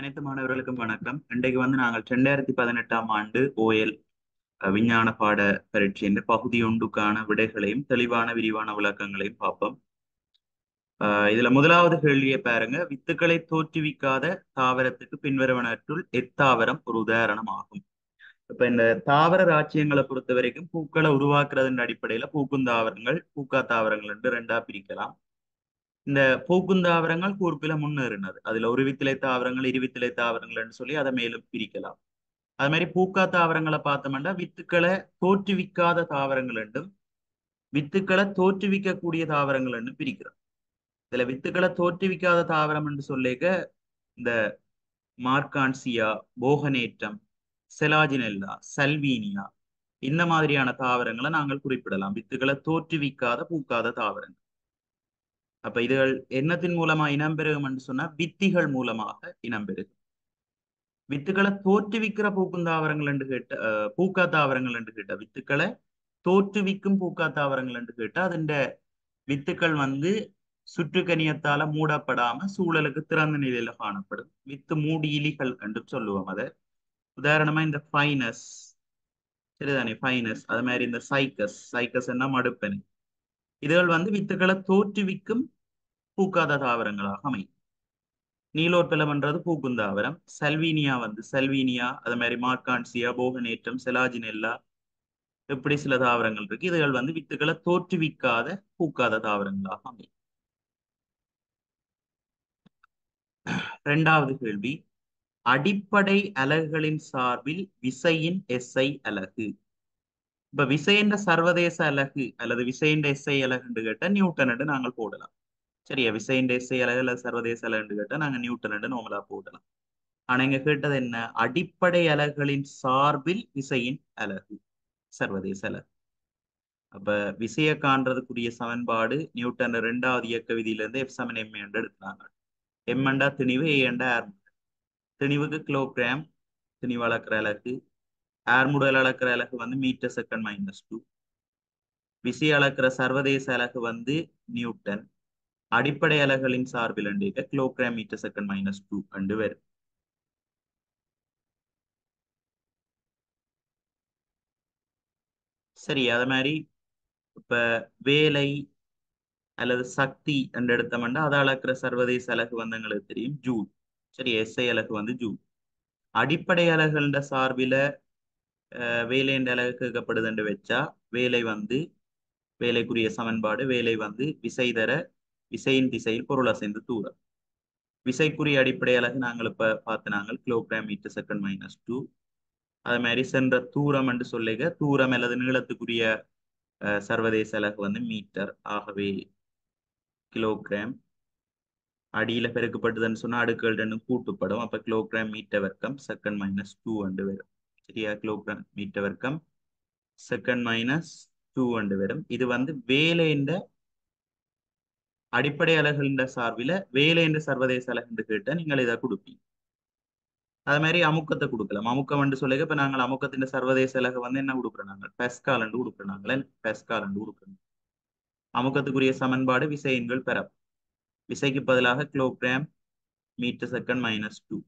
அனைத்து மாணவர்களுக்கும் வணக்கம். இன்றைக்கு நாங்கள் 2018ஆம் ஆண்டு ஓஎல் விஞ்ஞான பாட பரீட்சையின் பகுதி ஒன்றுக்கான விடைகளையும் தெளிவான விரிவான விளக்கங்களையும் பார்ப்போம். இதுல முதலாவது கேள்வியை பாருங்க. வித்துக்களை தோற்றுவிக்காத தாவரத்துக்கு பின்வருவனற்றுள் எத்தாவரம் ஒரு உதாரணம் ஆகும். இப்ப இந்த தாவர ராச்சியங்களை பொறுத்த வரைக்கும் பூக்களை உருவாக்குறதன் அடிப்படையில பூக்கும் தாவரங்கள் பூக்கா தாவரங்கள் என்று ரெண்டா பிரிக்கலாம். இந்த பூக்குந்தாவரங்கள் கூர்ப்பில முன்னேறினது. அதுல ஒரு வித்திலை தாவரங்கள் இருவித்திலை தாவரங்கள்னு சொல்லி அதை மேலும் பிரிக்கலாம். அது மாதிரி பூக்கா தாவரங்களை பார்த்தோம்னா வித்துக்களை தோற்றுவிக்காத தாவரங்கள் என்றும் வித்துக்களை தோற்றுவிக்கக்கூடிய தாவரங்கள் என்று பிரிக்கிறோம். இதுல வித்துக்களை தோற்றுவிக்காத தாவரம் என்று சொல்லிக்க இந்த மார்கான்சியா, போகனேற்றம், செலாஜினெல்லா, சல்வீனியா இந்த மாதிரியான தாவரங்களை நாங்கள் குறிப்பிடலாம். வித்துக்களை தோற்றுவிக்காத பூக்காத தாவரங்கள். அப்ப இதுகள் என்னத்தின் மூலமா இனம்பெருகும் என்று சொன்னா வித்திகள் மூலமாக இனம்பெருகும். வித்துக்களை தோற்றுவிக்கிற பூக்கும் தாவரங்கள் என்று கேட்ட பூக்கா தாவரங்கள் என்று கேட்ட வித்துக்களை தோற்றுவிக்கும் பூக்கா தாவரங்கள் என்று கேட்டா அதுண்ட வித்துக்கள் சுற்றுக்கனியத்தால மூடப்படாம சூழலுக்கு திறந்த நிலையில காணப்படும். வித்து மூடி இலிகள் என்று சொல்லுவோம். அதை உதாரணமா இந்த ஃபைனஸ், சரிதானே, ஃபைனஸ். அது மாதிரி இந்த சைக்கஸ், சைக்கஸ் என்ன மடுப்பனி, இதுகள் வித்துக்களை தோற்றுவிக்கும் பூக்காத தாவரங்களாக அமையும். நீலோற்பலம்ன்றது பூக்கும் தாவரம். சல்வீனியா சல்வீனியா, அது மாதிரி மார்கான்சியா, போகனேற்றம், செலாஜினெல்லா இப்படி சில தாவரங்கள் இருக்கு. இதுகள் வித்துக்களை தோற்றுவிக்காத பூக்காத தாவரங்களாக அமையும். இரண்டாவது கேள்வி, அடிப்படை அலகுகளின் சார்பில் விசையின் எஸ்ஐ அலகு. இப்ப விசைன்ற சர்வதேச அலகு அல்லது விசைன்ற எஸ்ஐ அலகு என்று கேட்ட நியூட்டன் என்று நாங்கள் போடலாம். சரியா, விசைன்ற எஸ்ஐ அலகு அல்லது சர்வதேச அலகு என்று கேட்டா நாங்க நியூட்டன் என்று நார்மலா போடலாம். ஆனா இங்க கேட்டது என்ன? அடிப்படை அலகுகளின் சார்பில் விசையின் அலகு, சர்வதேச அலகு. அப்ப விசைய காண்றதுக்குரிய சமன்பாடு நியூட்டன் இரண்டாவது இயக்க விதியிலிருந்து எஃப் சமன் எம் என்று எடுத்தாங்க. எம் என்றா திணிவு, ஏ என்றா ஆர்முடல். திணிவுக்கு கிலோகிராம் திணிவு அளக்கிற அலகு, ஆர்முடல் அளக்கிற அலகு மீட்டர் செகண்ட் -2. விசை அளக்கிற சர்வதேச அலகு நியூட்டன். அடிப்படை அலகுகளின் சார்பில் கிலோகிராம் மீட்டர் செகண்ட் -2 என்று வரும். சரி, அது மாதிரி இப்ப வேலை அல்லது சக்தி என்று எடுத்தோம்னா அதை அளக்கிற சர்வதேச அலகு எங்களுக்கு தெரியும், ஜூல். சரி, எஸ்ஐ அலகு ஜூல். அடிப்படை அலகுகள சார்பில வேலை என்ற அலகு கேட்கப்படுது என்று வச்சா வேலை வேலைக்குரிய சமன்பாடு வேலை விசை தர விசையின் திசையில் பொருள் அசைந்து தூரம். விசைக்குரிய அடிப்படை அலகு நாங்கள் இப்ப பார்த்து கிலோகிராம் மீட்டர் செகண்ட் -2. அது மாதிரி சென்ற தூரம் என்று சொல்லிக்க தூரம் அல்லது நீளத்துக்குரிய சர்வதேச அலகு மீட்டர். ஆகவே கிலோகிராம் அடியில பெருக்கப்பட்டதுன்னு சொன்னா அடுக்குகள் ரெண்டும் கூட்டுப்படும். அப்ப கிலோகிராம் மீட்டர் வர்க்கம் செகண்ட் -2 என்று வரும். சரியா, கிலோகிராம் மீட்டர் வர்க்கம் செகண்ட் -2 என்று வரும். இது வேலை என்ற அடிப்படை அலகுகின்ற சார்பில வேலை என்ற சர்வதேச அலகு என்று கேட்ட நீங்கள் இதை கொடுப்பீங்க. அது மாதிரி அமுக்கத்தை கொடுக்கலாம். அமுக்கம் என்று சொல்லுங்க. இப்ப நாங்கள் அமுக்கத்தின் சர்வதேச அலகு என்ன கொடுக்குறோம்? நாங்கள் பெஸ்கால் என்று கொடுக்குறோம். நாங்கள் பெஸ்கால் என்று கொடுக்குறோம். அமுக்கத்துக்குரிய சமன்பாடு விசையின்கள் பெறப்படும். விசைக்கு பதிலாக கிலோகிராம் மீட்டர் செகண்ட் -2.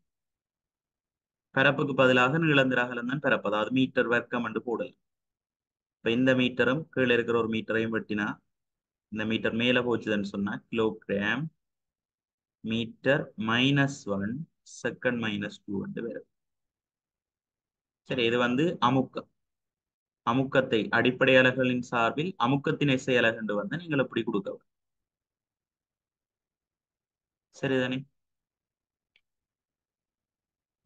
பரப்புக்கு பதிலாக நீளந்திர அகலம் தான் பரப்பு, அதாவது மீட்டர் வர்க்கம் என்று போடலாம். இப்ப இந்த மீட்டரும் கீழே இருக்கிற ஒரு மீட்டரையும் வெட்டினா இந்த மீட்டர் மேல போச்சுதுன்னு சொன்னா கிலோகிராம் மீட்டர் -1 செகண்ட் -2 என்று வரும். சரி, இது அமுக்கம். அமுக்கத்தை அடிப்படை அலகுகளின் சார்பில் அமுக்கத்தின் எஸ்ஐ அலகு என்று நீங்கள் எப்படி கொடுக்க. சரிதானே?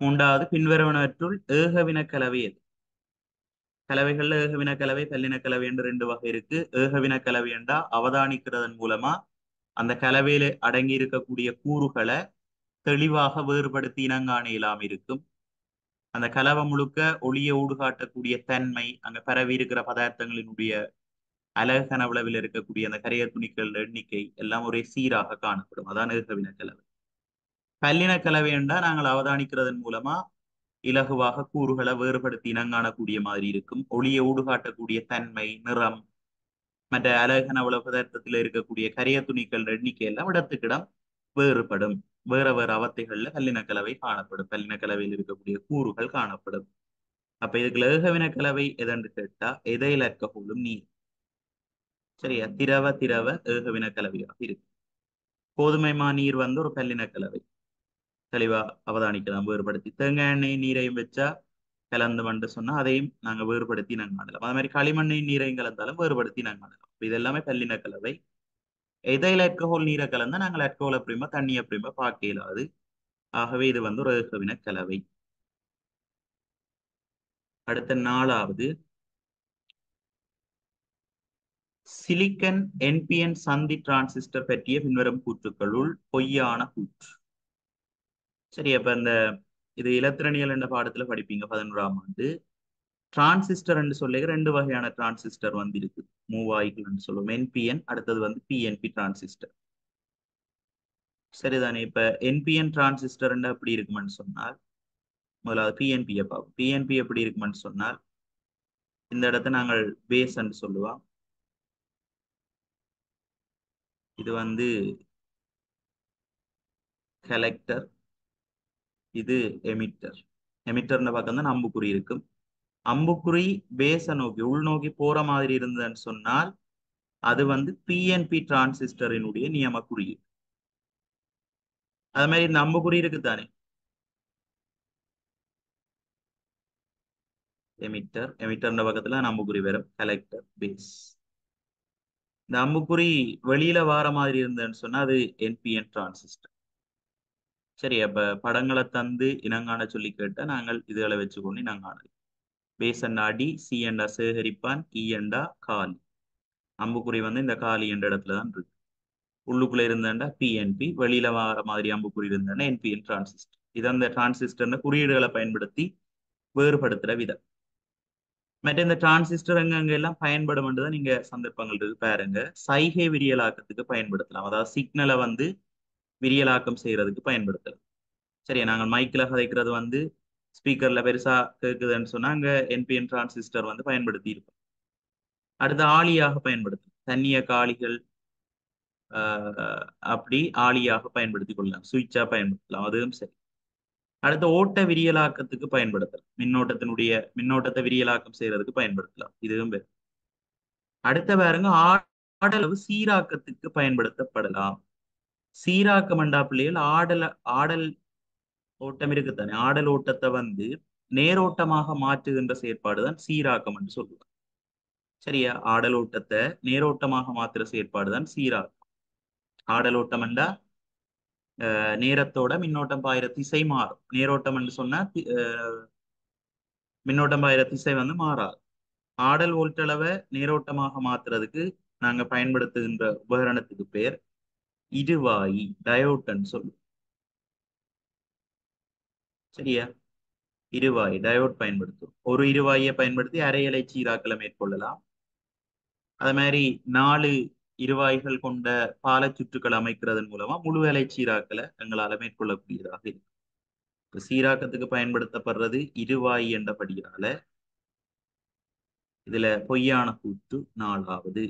மூன்றாவது, பின்வருவனவற்றுள் ஏகவின கலவை எது? கலவைகள்ல ஏகவின கலவை, பல்லின கலவை என்று ரெண்டு வகை இருக்கு. ஏகவின கலவை என்றா அவதானிக்கிறதன் மூலமா அந்த கலவையில அடங்கி இருக்கக்கூடிய கூறுகளை தெளிவாக வேறுபடுத்தி இனங்காண இயலாம இருக்கும். அந்த கலவை முழுக்க ஒளியை ஊடுகாட்டக்கூடிய தன்மை, அங்க பரவி இருக்கிற பதார்த்தங்களினுடைய அலகு கனவுளவில் இருக்கக்கூடிய அந்த கரைய துணிக்கள் எண்ணிக்கை எல்லாம் ஒரே சீராக காணப்படும். அதான் ஏகவின கலவை. பல்லின கலவை என்றா நாங்கள் அவதானிக்கிறதன் மூலமா இலகுவாக கூறுகளை வேறுபடுத்தி இனங்காணக்கூடிய மாதிரி இருக்கும். ஒளியை ஊடுகாட்டக்கூடிய தன்மை, நிறம், மற்ற அலகு கனவுள பதார்த்தத்தில் இருக்கக்கூடிய கரைய துணிக்கள் எண்ணிக்கை எல்லாம் இடத்துக்கிடம் வேறுபடும். வேற வேற அவத்தைகள்ல பல்லின கலவை காணப்படும். பல்லின கலவையில் இருக்கக்கூடிய கூறுகள் காணப்படும். அப்ப இதுக்கு ஏகவின கலவை எதென்று கேட்டா எதையில் alcoholம் நீர். சரியா? திரவ திரவ ஏகவின கலவையாக இருக்கு. கோதுமைமா நீர் வந்து ஒரு பல்லின கலவை. தெளிவா அவதானிக்கலாம் வேறுபடுத்தி. தேங்காய் எண்ணெய் நீரையும் வச்சா கலந்து வந்து சொன்னா அதையும் நாங்க வேறுபடுத்தி நாங்க காணலாம். அது மாதிரி களிமண்ணையும் நீரையும் கலந்தாலும் வேறுபடுத்தி நாங்க காணலாம். இது எல்லாமே பல்லின கலவை. எதையில் alcohol நீரை கலந்தா நாங்கள் alcohol அப்படிமா தண்ணி அப்படிமா பார்க்க இயலாது. ஆகவே இது வந்து ஒரு ஏகவின கலவை. அடுத்த 4வது சிலிக்கன் என்பிஎன் சந்தி டிரான்சிஸ்டர் பற்றிய பின்வரும் கூற்றுக்களுள் பொய்யான கூற்று. சரி, அப்ப இந்த இது இலத்திரனியல் என்ற பாடத்துல படிப்பீங்க 11ஆம் ஆண்டு. டிரான்சிஸ்டர் என்று சொல்லி ரெண்டு வகையான டிரான்சிஸ்டர் வந்து இருக்கு. மூவாய்கள் என்று சொல்லுவோம். என்பிஎன், அடுத்தது வந்து பிஎன்பி டிரான்சிஸ்டர். சரிதானே? இப்ப என்பிஎன் டிரான்சிஸ்டர் எப்படி இருக்குமென்னு சொன்னால் முதலாவது பிஎன்பியை பார்ப்போம். பிஎன்பி எப்படி இருக்குமென்னு சொன்னால் இந்த இடத்த நாங்கள் பேஸ் என்று சொல்லுவோம். இது வந்து கலெக்டர், இது எமிட்டர். எமிட்டர்னு பக்கம் தான் அம்புக்குறி இருக்கும். அம்புக்குறி பேஸை நோக்கி உள்நோக்கி போற மாதிரி இருந்ததுன்னு சொன்னால் அது வந்து பிஎன்பி டிரான்சிஸ்டரினுடைய நியம குறியீடு. அது மாதிரி இந்த அம்புக்குறி இருக்குதானே, எமிட்டர், எமிட்டர்ன்ற பக்கத்துல அம்புக்குறி வரும், கலெக்டர், பேஸ். இந்த அம்புக்குறி வெளியில வார மாதிரி இருந்ததுன்னு சொன்னா அது என்பிஎன் டிரான்சிஸ்டர். சரி, அப்ப படங்களை தந்து இனங்காண சொல்லி கேட்டா நாங்கள் இதுகளை வச்சுக்கொண்டு இனங்காணல். பேஸ் அண்டா அடி, சி அண்டா சேகரிப்பான், இ அண்டா காலி. அம்புக்குறி வந்து இந்த காலி என்ற இடத்துல தான் இருக்கு. உள்ளுக்குள்ள இருந்தாண்டா பிஎன்பி, வெளியில வார மாதிரி அம்புக்குறி இருந்தாண்டா என்பிஎன் டிரான்சிஸ்டர். இது அந்த டிரான்சிஸ்டர்னு குறியீடுகளை பயன்படுத்தி வேறுபடுத்துற விதம். மற்ற இந்த டிரான்சிஸ்டர் எங்க எல்லாம் பயன்படும் தான் நீங்க சந்தர்ப்பங்கள் இருக்கு பாருங்க. சைகை விரியலாக்கத்துக்கு பயன்படுத்தலாம். அதாவது சிக்னலை வந்து விரியலாக்கம் செய்யறதுக்கு பயன்படுத்தலாம். சரியா? நாங்கள் மைக்கில் கதைக்கிறது வந்து ஸ்பீக்கர்ல பெருசா கேட்குதுன்னு சொன்னா அங்க என்பிஎன் டிரான்சிஸ்டர் வந்து பயன்படுத்தி இருப்போம். அடுத்து ஆளியாக பயன்படுத்தும். தண்ணிய காளிகள் அப்படி ஆளியாக பயன்படுத்திக் கொள்ளலாம், சுவிட்சா பயன்படுத்தலாம், அதுவும் சரி. அடுத்த ஓட்ட விரியலாக்கத்துக்கு பயன்படுத்தலாம். மின்னோட்டத்தை விரியலாக்கம் செய்யறதுக்கு பயன்படுத்தலாம், இதுவும் வேறு. அடுத்த பாருங்க, ஆடளவு சீராக்கத்துக்கு பயன்படுத்தப்படலாம். சீராக்கம் என்றா பிள்ளைகள் ஆடல் ஓட்டம் இருக்குத்தானே, ஆடல் ஓட்டத்தை வந்து நேரோட்டமாக மாற்றுகின்ற செயற்பாடுதான் சீராக்கம் என்று சொல்லுவாங்க. சரியா? ஆடல் ஓட்டத்தை நேரோட்டமாக மாற்றுற செயற்பாடுதான் சீராக்கம். ஆடல் ஓட்டம் என்றா நேரத்தோட மின்னோட்டம் பாயிர திசை மாறும். நேரோட்டம் என்று சொன்னா மின்னோட்டம் பாயிர திசை வந்து மாறாது. ஆடல் ஓட்டளவை நேரோட்டமாக மாத்துறதுக்கு நாங்க பயன்படுத்துகின்ற உபகரணத்துக்கு பேர் இருவாயி, டயோட்னு சொல்லுவோம். சரியா? இருவாயி டயோட் பயன்படுத்தும். ஒரு இருவாயை பயன்படுத்தி அரையலை சீராக்களை மேற்கொள்ளலாம். அது மாதிரி 4 இருவாய்கள் கொண்ட பால சுற்றுக்கள் அமைக்கிறதன் மூலமா முழு அலை சீராக்களை எங்களால மேற்கொள்ளக்கூடியதாக இருக்கு. சீராக்கத்துக்கு பயன்படுத்தப்படுறது இருவாயி என்றபடியால இதுல பொய்யான கூற்று 4வது.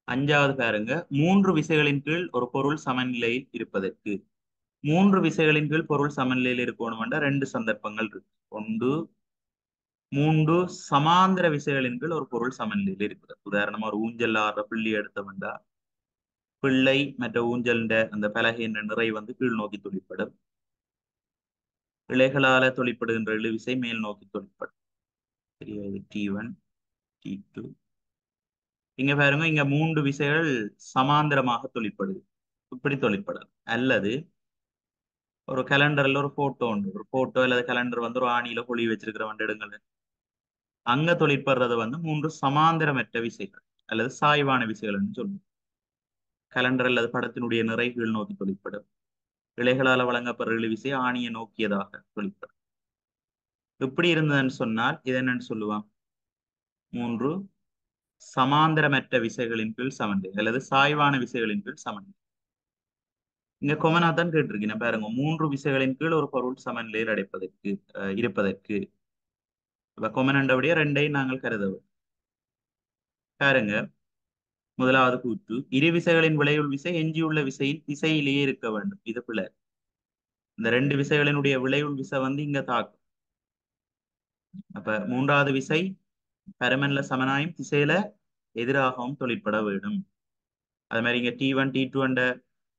5வது பாருங்க, 3 விசைகளின் கீழ் ஒரு பொருள் சமநிலையில் இருப்பதற்கு. 3 விசைகளின் கீழ் பொருள் சமநிலையில் இருக்கணும் என்ற 2 சந்தர்ப்பங்கள் இருக்கு. ஒன்று, 3 சமாந்திர விசைகளின் கீழ் ஒரு பொருள் சமநிலையில் இருக்கிறது. உதாரணமா ஒரு ஊஞ்சல் ஆடுற பிள்ளை எடுத்தவண்டா பிள்ளை மற்ற ஊஞ்சல் அந்த பலகையின் நிறை வந்து கீழ் நோக்கி தொழிற்படும். இழைகளால தொழிற்படுகின்ற இழுவிசை மேல் நோக்கி தொழிற்படும். T1, T2. இங்க பாருங்க, இங்க 3 விசைகள் சமாந்திரமாக தொழிற்படுது. இப்படி தொழிற்படலாம். அல்லது ஒரு கேலண்டர்ல ஒரு போட்டோ உண்டு, ஒரு போட்டோ அல்லது கேலண்டர் வந்து ஒரு ஆணியில பொழி வச்சிருக்கிற வண்டிடங்கள் அங்க தொழிற்படுறது வந்து 3 சமாந்திரமற்ற விசைகள் அல்லது சாய்வான விசைகள் சொல்லுவோம். கேலண்டர் அல்லது படத்தினுடைய நிறை கீழ் நோக்கி தொழிற்படும். இழைகளால் வழங்கப்படுற இழுவிசை ஆணியை நோக்கியதாக தொழிற்படும். இப்படி இருந்ததுன்னு சொன்னால் இது என்னன்னு சொல்லுவான்? 3 சமாந்திரமற்ற விசைகளின் கீழ் சமநிலை அல்லது சாய்வான விசைகளின் கீழ் சமநிலை. இங்க கொமனா தான் கேட்டிருக்கீங்க பாருங்க, 3 விசைகளின் கீழ் ஒரு பொருள் சமநிலையில் இருப்பதற்கு. இப்ப கொமன் என்றபடியே 2ஐ நாங்கள் கருதவும். பாருங்க, முதலாவது கூற்று, இரு விசைகளின் விளைவுள் விசை எஞ்சியுள்ள விசையின் திசையிலேயே இருக்க வேண்டும். இது பிழை. இந்த ரெண்டு விசைகளினுடைய விளைவுள் விசை வந்து இங்க தாக்கும். அப்ப மூன்றாவது விசை பரமன்ல சமனாயும் திசையில எதிராகவும் தொழிற்பட வேண்டும். அது மாதிரி இங்க T1 T2 என்ற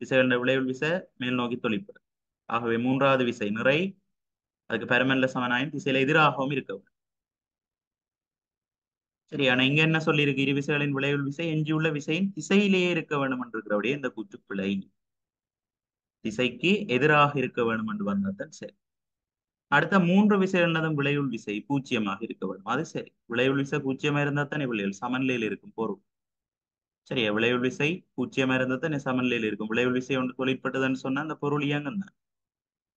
விசைகளின் விளைவுள் விசை மேல் நோக்கி தொழிற்படும். ஆகவே மூன்றாவது விசை நிறை அதுக்கு பரமன்ல சமனாயும் திசையில எதிராகவும் இருக்க வேண்டும். சரி, ஆனா இங்க என்ன சொல்லியிருக்கு? இரு விசைகளின் விளைவுள் விசை எஞ்சியுள்ள விசையின் திசையிலேயே இருக்க வேண்டும் என்று இருக்கிறபடியே இந்த கூற்று பிழை. திசைக்கு எதிராக இருக்க வேண்டும் என்று வந்ததுதான் சரி. அடுத்த மூன்று விசைகளதும் விளைவுள் விசை பூஜ்ஜியமாக இருக்க வேண்டும். அது சரி, விளைவுள் விசை பூஜ்ஜியமா இருந்தா தானே விளைவுள் சமநிலையில் இருக்கும் பொருள். சரியா, விளைவுள் விசை பூஜ்ஜியமா இருந்தா தானே சமநிலையில் இருக்கும். விளைவுள் விசை ஒன்று தொழிற்பட்டதுன்னு சொன்னா அந்த பொருள் இயங்கும் தான்.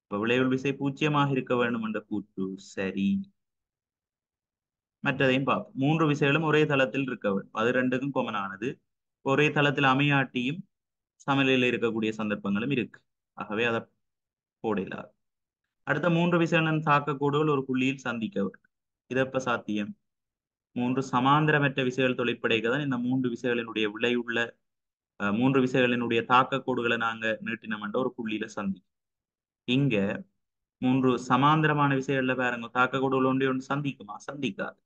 இப்ப விளைவுள் விசை பூஜ்ஜியமாக இருக்க வேண்டும் என்ற கூற்று சரி. மற்றதையும் பார்ப்போம். மூன்று விசைகளும் ஒரே தளத்தில் இருக்க வேண்டும். அது ரெண்டுக்கும் கொமனானது. ஒரே தளத்தில் அமையாட்டியும் சமநிலையில் இருக்கக்கூடிய சந்தர்ப்பங்களும் இருக்கு. ஆகவே அதை போடலாது. அடுத்த மூன்று விசைகளின் தாக்கக்கூடுகள் ஒரு புள்ளியில் சந்திக்க வேண்டும். இது எப்ப சாத்தியம்? மூன்று சமாந்தரமற்ற விசைகள் தொழிற்படைக்க தான் இந்த மூன்று விசைகளினுடைய விளைவுள்ள மூன்று விசைகளினுடைய தாக்கக்கூடுகளை நாங்க நீட்டினோம்ன்ற ஒரு புள்ளியில சந்திக்கும். இங்க மூன்று சமாந்தரமான விசைகள்ல பாருங்க, தாக்கக்கூடுகள் ஒன்றே ஒன்று சந்திக்குமா? சந்திக்காது.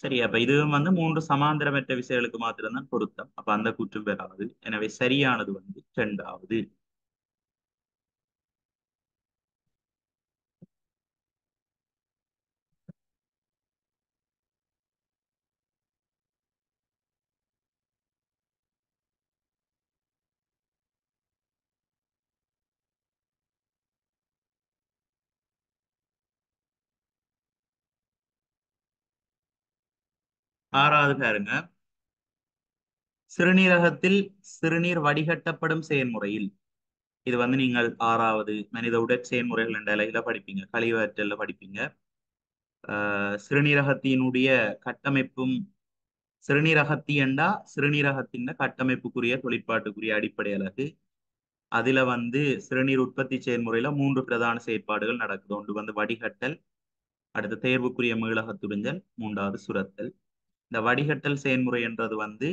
சரி, அப்ப இதுவும் வந்து மூன்று சமாந்தரமற்ற விசைகளுக்கு மாத்திரம்தான் பொருத்தம். அப்ப அந்த கூற்றும் பெறாது. எனவே சரியானது வந்து இரண்டாவது. ஆறாவது பாருங்க, சிறுநீரகத்தில் சிறுநீர் வடிகட்டப்படும் செயல்முறையில், இது வந்து நீங்கள் ஆறாவது மனித உடற்செயல்முறைகள் என்ற அலகில படிப்பீங்க, கழிவற்றல்ல படிப்பீங்க. சிறுநீரகத்தினுடைய கட்டமைப்பும், சிறுநீரகத்தி என்றா சிறுநீரகத்தின் கட்டமைப்புக்குரிய தொழிற்பாட்டுக்குரிய அடிப்படை அலகு. அதுல வந்து சிறுநீர் உற்பத்தி செயல்முறையில மூன்று பிரதான செயற்பாடுகள் நடக்குது. ஒன்று வந்து வடிகட்டல், அடுத்து தேர்வுக்குரிய மீளகத்துறிஞ்சல், மூன்றாவது சுரத்தல். இந்த வடிகட்டல் செயல்முறை என்றது வந்து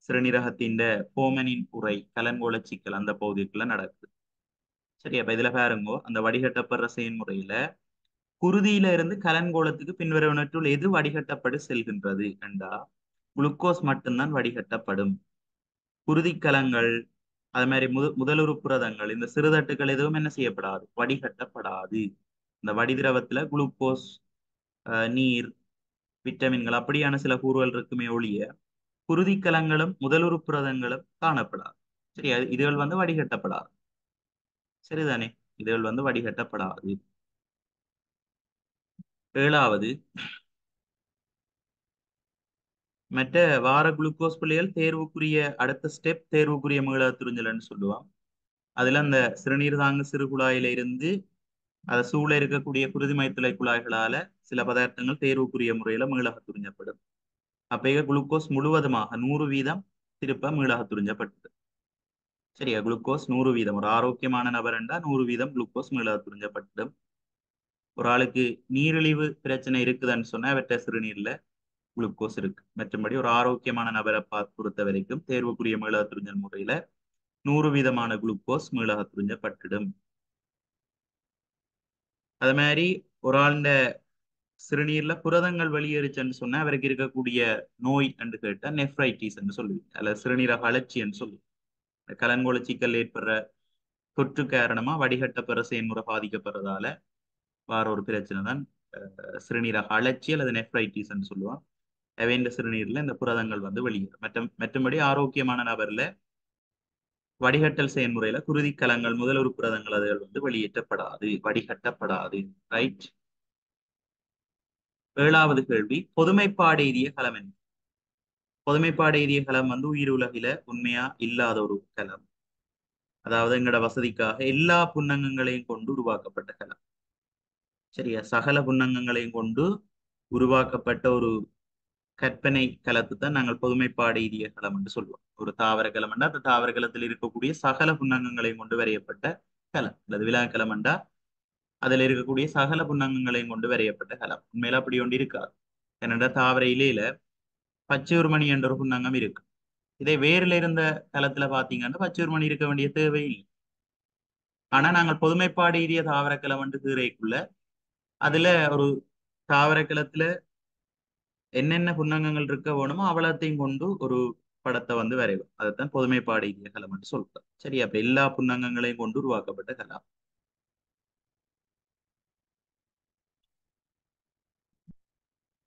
சிறுநீரகத்தின் போமனின் உறை கலங்கோல சிக்கல் அந்த பகுதிக்குள்ள நடக்குது. சரி, அப்ப இதுல பாருங்கோ, அந்த வடிகட்டப்படுற செயல்முறையில குருதியில இருந்து கலன்கோலத்துக்கு பின்வருவனற்றுள் எது வடிகட்டப்பட்டு செல்கின்றது என்றா குளுக்கோஸ் மட்டும்தான் வடிகட்டப்படும். குருதிக்கலங்கள், அது மாதிரி முதலுறு புரதங்கள், இந்த சிறுதட்டுகள் எதுவும் என்ன செய்யப்படாது? வடிகட்டப்படாது. இந்த வடிதிரவத்துல குளுக்கோஸ், நீர், விட்டமின்கள் அப்படியான சில கூறுகள் இருக்குமே ஒழிய குருதிக்கலங்களும் முதலுறு புரதங்களும் காணப்படாது. சரி, இதுகள் வந்து வடிகட்டப்படாது. சரிதானே, இதுகள் வந்து வடிகட்டப்படாது. ஏழாவது, மற்ற வார குளுக்கோஸ் பிள்ளைகள் தேர்வுக்குரிய அடுத்த ஸ்டெப் தேர்வுக்குரிய மீளத்துறிஞ்சல்னு சொல்லுவான். அதுல அந்த சிறுநீர் தாங்கு சிறு குழாயில இருந்து அதை சூழ இருக்கக்கூடிய குருதி மைத்துளை குழாய்களால சில பதார்த்தங்கள் தேர்வுக்குரிய முறையில மீளக துறிஞ்சப்படும். அப்ப குளுக்கோஸ் முழுவதுமாக 100% திருப்ப மீளக துறிஞ்சப்பட்டது. சரியா, குளுக்கோஸ் 100%, ஒரு ஆரோக்கியமான நபர் என்றா 100% குளுக்கோஸ் மீளக துறிஞ்சப்பட்டது. ஒரு ஆளுக்கு நீரிழிவு பிரச்சனை இருக்குதுன்னு சொன்னா அவற்றை சிறுநீர்ல குளுக்கோஸ் இருக்கு. மற்றபடி ஒரு ஆரோக்கியமான நபரை பொறுத்த வரைக்கும் தேர்வுக்குரிய மீளக துறிஞ்சல் முறையில 100% குளுக்கோஸ் மீளக துறிஞ்சப்பட்டுடும். அது மாதிரி ஒரு ஆளுண்ட சிறுநீர்ல புரதங்கள் வெளியேறுச்சுன்னு சொன்னா அவருக்கு இருக்கக்கூடிய நோய் என்று கேட்டா நெஃப்ரைட்டிஸ் என்று சொல்லுவீங்க, அல்ல சிறுநீரக அழற்சி என்று சொல்லுவீங்க. கலன்கோல சிக்கல் ஏற்படுற தொற்று காரணமா வடிகட்டப்படுற செயல்முறை பாதிக்கப்படுறதால வார ஒரு பிரச்சனை தான் சிறுநீரக அழற்சி அல்லது நெஃப்ரைட்டிஸ் என்று சொல்லுவோம். அவைண்ட சிறுநீர்ல இந்த புரதங்கள் வந்து வெளியேறும். மற்றபடி ஆரோக்கியமான நபர்ல வடிகட்டல் செயல்முறையில குருதி கலங்கள் முதலுறு புரதங்கள் அதுகள் வந்து வெளியேற்றப்படாது, வடிகட்டப்படாது. ரைட். ஏழாவது கேள்வி, பொதுமைப்பாடு எய்திய களம் என்ன? பொதுமைப்பாடு எய்திய களம் வந்து உயிர் உலகில உண்மையா இல்லாத ஒரு களம். அதாவது எங்களோட வசதிக்காக எல்லா புன்னங்கங்களையும் கொண்டு உருவாக்கப்பட்ட களம். சரியா, சகல புன்னங்கங்களையும் கொண்டு உருவாக்கப்பட்ட ஒரு கற்பனை களத்தை தான் நாங்கள் பொதுமைப்பாடு எய்திய களம் என்று சொல்லுவோம். ஒரு தாவர களம் என்றா அந்த தாவர களத்தில் இருக்கக்கூடிய சகல புன்னங்கங்களையும் கொண்டு வரையப்பட்ட களம், அல்லது விழா களம் என்றா அதுல இருக்கக்கூடிய சகல புன்னங்கங்களையும் கொண்டு வரையப்பட்ட களம். உண்மையில அப்படி ஒன்று இருக்காது. ஏனென்றா தாவர இலையில பச்சையூர்மணி என்ற ஒரு புன்னகம் இருக்கு. இதே வேர்ல இருந்த களத்துல பாத்தீங்கன்னா பச்சையூர்மணி இருக்க வேண்டிய தேவை இல்லை. ஆனா நாங்கள் பொதுமைப்பாடு ஏரிய தாவரக்களம் வந்து கீரைக்குள்ள அதுல ஒரு தாவரக்களத்துல என்னென்ன புன்னகங்கள் இருக்க வேணுமோ அவ்வளத்தையும் கொண்டு ஒரு படத்தை வந்து வரைவோம். அதைத்தான் பொதுமைப்பாடு ஏரிய களம் என்று சொல்றோம். சரி, அப்ப எல்லா புன்னகங்களையும் கொண்டு உருவாக்கப்பட்ட கலம்.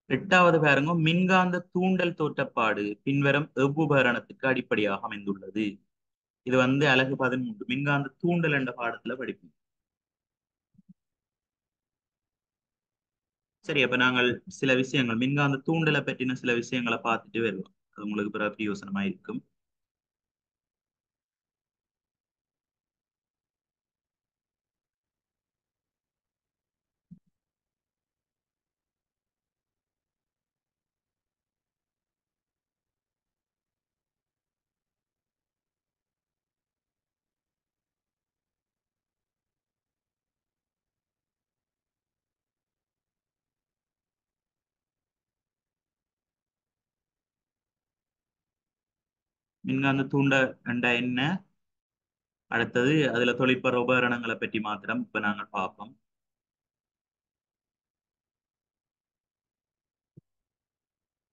8வது பாருங்க, மின்காந்த தூண்டல் தோற்றப்பாடு பின்வரும் எவ்வுபகரணத்துக்கு அடிப்படையாக அமைந்துள்ளது. இது வந்து அலகு 13 மின்காந்த தூண்டல் என்ற பாடத்துல படிப்போம். சரி, அப்ப நாங்கள் சில விஷயங்கள் மின்காந்த தூண்டலை பற்றின சில விஷயங்களை பார்த்துட்டு வருவோம். அது உங்களுக்கு பிறகு பிரயோசனமா இருக்கும். மின்காந்த தூண்ட என்ற என்ன, அடுத்தது அதுல தொழிற்படுற உபகரணங்களை பற்றி மாத்திரம் இப்ப நாங்கள் பார்ப்போம்.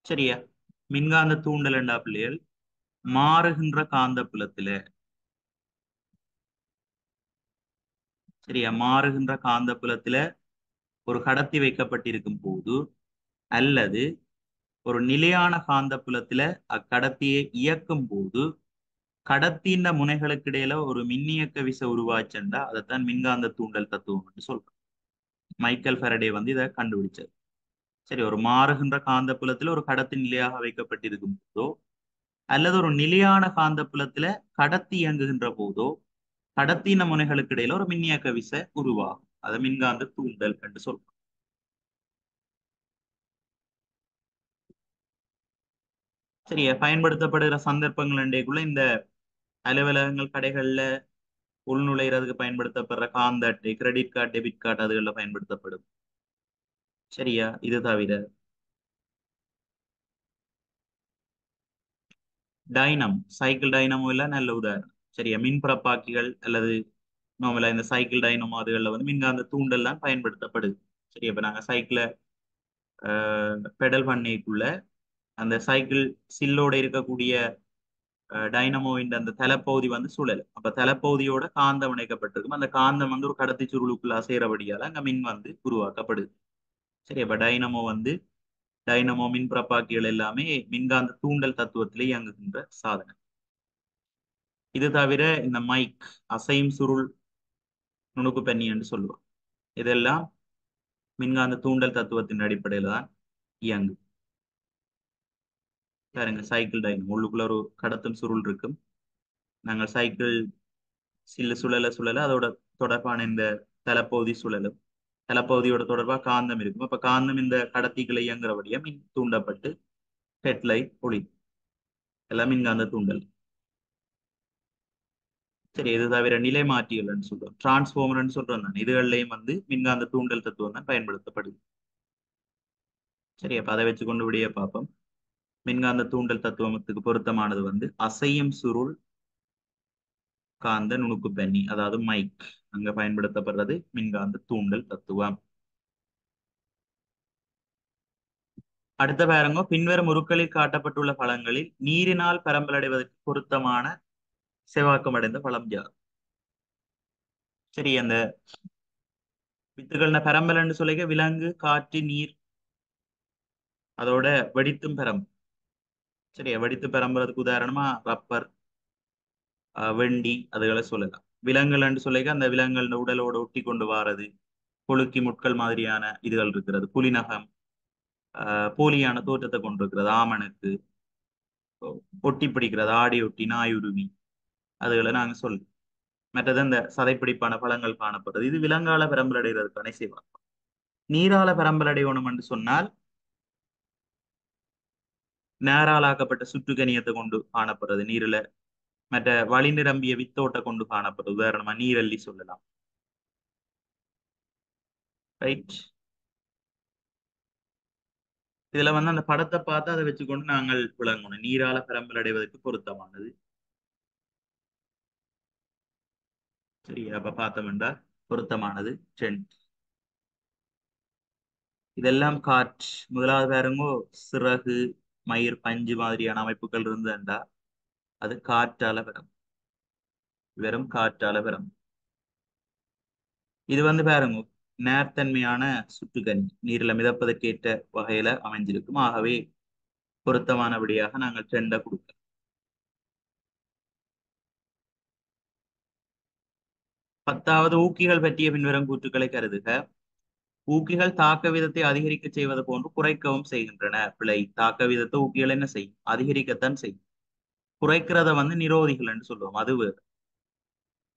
சரியா, மின்காந்த தூண்டல் என்றா பிள்ளைகள் மாறுகின்ற காந்த புலத்துல, சரியா, மாறுகின்ற காந்த புலத்துல ஒரு கடத்தி வைக்கப்பட்டிருக்கும் போது அல்லது ஒரு நிலையான காந்த புலத்துல அக்கடத்தியை இயக்கும் போது கடத்தின முனைகளுக்கு இடையில ஒரு மின்னியக்க விசை உருவாச்சுண்டா அதைத்தான் மின்காந்த தூண்டல் தத்துவம் என்று சொல்றோம். மைக்கேல் ஃபெரடே வந்து இதை கண்டுபிடிச்சார். சரி, ஒரு மாறுகின்ற காந்த புலத்துல ஒரு கடத்தி நிலையாக வைக்கப்பட்டிருக்கும் போதோ அல்லது ஒரு நிலையான காந்த புலத்துல கடத்தி இயங்குகின்ற போதோ கடத்தின முனைகளுக்கு இடையில ஒரு மின்னியக்க விசை உருவாகும். அதை மின்காந்த தூண்டல் என்று சொல்றோம். சரியா, பயன்படுத்தப்படுகிற சந்தர்ப்பங்கள் அண்டைக்குள்ள இந்த அலுவலகங்கள் கடைகள்ல உள்நுழைறதுக்கு பயன்படுத்தப்படுற காந்த அட்டை, கிரெடிட் கார்டு, டெபிட் கார்டு அதுகளில் பயன்படுத்தப்படும். சரியா, இது தவிர டைனம் சைக்கிள் டைனமோ எல்லாம் நல்ல உதாரணம். சரியா, மின்புறப்பாக்கிகள் அல்லது நார்மலா இந்த சைக்கிள் டைனமோ அதுகளில் வந்து மின்காந்த தூண்டல் தான் பயன்படுத்தப்படுது. சரி, அப்ப நாங்க சைக்கிளை பெடல் பண்ணிக்குள்ள அந்த சைக்கிள் சில்லோட இருக்கக்கூடிய டைனமோவின் அந்த தலைப்பகுதி வந்து சுழல். அப்ப தலைப்பகுதியோட காந்தம் இணைக்கப்பட்டிருக்கும். அந்த காந்தம் வந்து ஒரு கடத்தி சுருளுக்குள்ள அசைறபடியால அங்க மின் வந்து உருவாக்கப்படுது. சரி, அப்ப டைனமோ மின் பிறப்பாக்கிகள் எல்லாமே மின்காந்த தூண்டல் தத்துவத்திலே இயங்குகின்ற சாதனை. இது தவிர இந்த மைக், அசையும் சுருள், நுணுக்கு பெண்ணி என்று சொல்லுவோம். இதெல்லாம் மின்காந்த தூண்டல் தத்துவத்தின் அடிப்படையில தான் இயங்கு. பாருங்க, சைக்கிள் டைனமோ உள்ளுக்குள்ள ஒரு கடத்தும் சுருள் இருக்கும். நாங்கள் சைக்கிள் சில்லு சுழல சுழல அதோட தொடர்பான இந்த தலைப்பகுதி சுழலும். தலைப்பகுதியோட தொடர்பா காந்தம் இருக்கும். அப்ப காந்தம் இந்த கடத்திகளை இயங்குறபடியா மின் தூண்டப்பட்டு ஹெட்லைட் ஒளி எல்லாம் மின்காந்த தூண்டல். சரி, இது தவிர நிலை மாற்றிகள் சொல்றோம், டிரான்ஸ்போமர்னு சொல்றோம் தான். இதுகள்லையும் வந்து மின்காந்த தூண்டல் தத்துவம் தான் பயன்படுத்தப்படுது. சரி, அப்ப அதை வச்சு கொண்டு விடிய பார்ப்போம். மின்காந்த தூண்டல் தத்துவத்துக்கு பொருத்தமானது வந்து அசையும் சுருள் காந்த நுணுக்கு பெண்ணி, அதாவது மைக். அங்க பயன்படுத்தப்படுறது மின்காந்த தூண்டல் தத்துவம். அடுத்த பாருங்க, பின்வரும் உருக்களில் காட்டப்பட்டுள்ள பழங்களில் நீரினால் பரம்பலடைவதற்கு பொருத்தமான செவாக்கம் அடைந்த பழம் யாது? சரி, அந்த வித்துகள் பரம்பலன்னு சொல்லிக்க விலங்கு, காற்று, நீர், அதோட வெடித்தும் பெறம். சரியா, வெடித்து பெறம்புறதுக்கு உதாரணமா ரப்பர், வெண்டி அதுகளை சொல்லலாம். விலங்குகள்னு சொல்லிக்க அந்த விலங்குகள் உடலோட ஒட்டி கொண்டு வாரது, கொழுக்கி முட்கள் மாதிரியான இதுகள் இருக்கிறது, புலிநகம், போலியான தோற்றத்தை கொண்டிருக்கிறது ஆமணக்கு, ஒட்டி பிடிக்கிறது ஆடி ஒட்டி, நாயுருவி அதுகளை நாங்க சொல்லுவோம். மற்றது அந்த சதைப்பிடிப்பான பழங்கள் காணப்படுறது இது விலங்கால பெரம்பலடைகிறதுக்கான செய்வாங்க. நீரால பெரம்பலடையணும் என்று சொன்னால் நேராலாக்கப்பட்ட சுற்றுக்கனியத்தை கொண்டு காணப்படுறது நீரில. மற்ற வழி நிரம்பிய வித்தோட்ட கொண்டு காணப்படுறது உதாரணமா நீரள்ளி சொல்லலாம். ரைட். இதுல வந்து அந்த படத்தை பார்த்து அதை வச்சுக்கொண்டு நாங்கள் விளங்கணும். நீரால பரம்பல் அடைவதற்கு பொருத்தமானது. சரி, அப்ப பார்த்தோம்டா பொருத்தமானது டென்ட். இதெல்லாம் காற்று. முதலாவது பாருங்கோ, சிறகு, மயிர், பஞ்சு மாதிரியான அமைப்புகள் இருந்ததுண்டா அது காற்றால வரும். வெறும் காற்றால வரும். இது வந்து பாருங்க, நேர்த்தன்மையான சுற்றுகண் நீரில் மிதப்பதற்கேற்ற வகையில அமைஞ்சிருக்கும். ஆகவே பொருத்தமானபடியாக நாங்கள் டெண்டை கொடுக்கிறோம். 10வது, ஊக்கிகள் பற்றிய பின்வரும் கூற்றுக்களை கருதுக. ஊக்கிகள் தாக்க வீதத்தை அதிகரிக்க செய்வது போன்று குறைக்கவும் செய்கின்றன. பிழை. தாக்க வீதத்தை ஊக்கிகள் என்ன செய்யும்? அதிகரிக்கத்தான் செய்யும். குறைக்கிறத வந்து நிரோதிகள் என்று சொல்லுவோம். அது வேறு.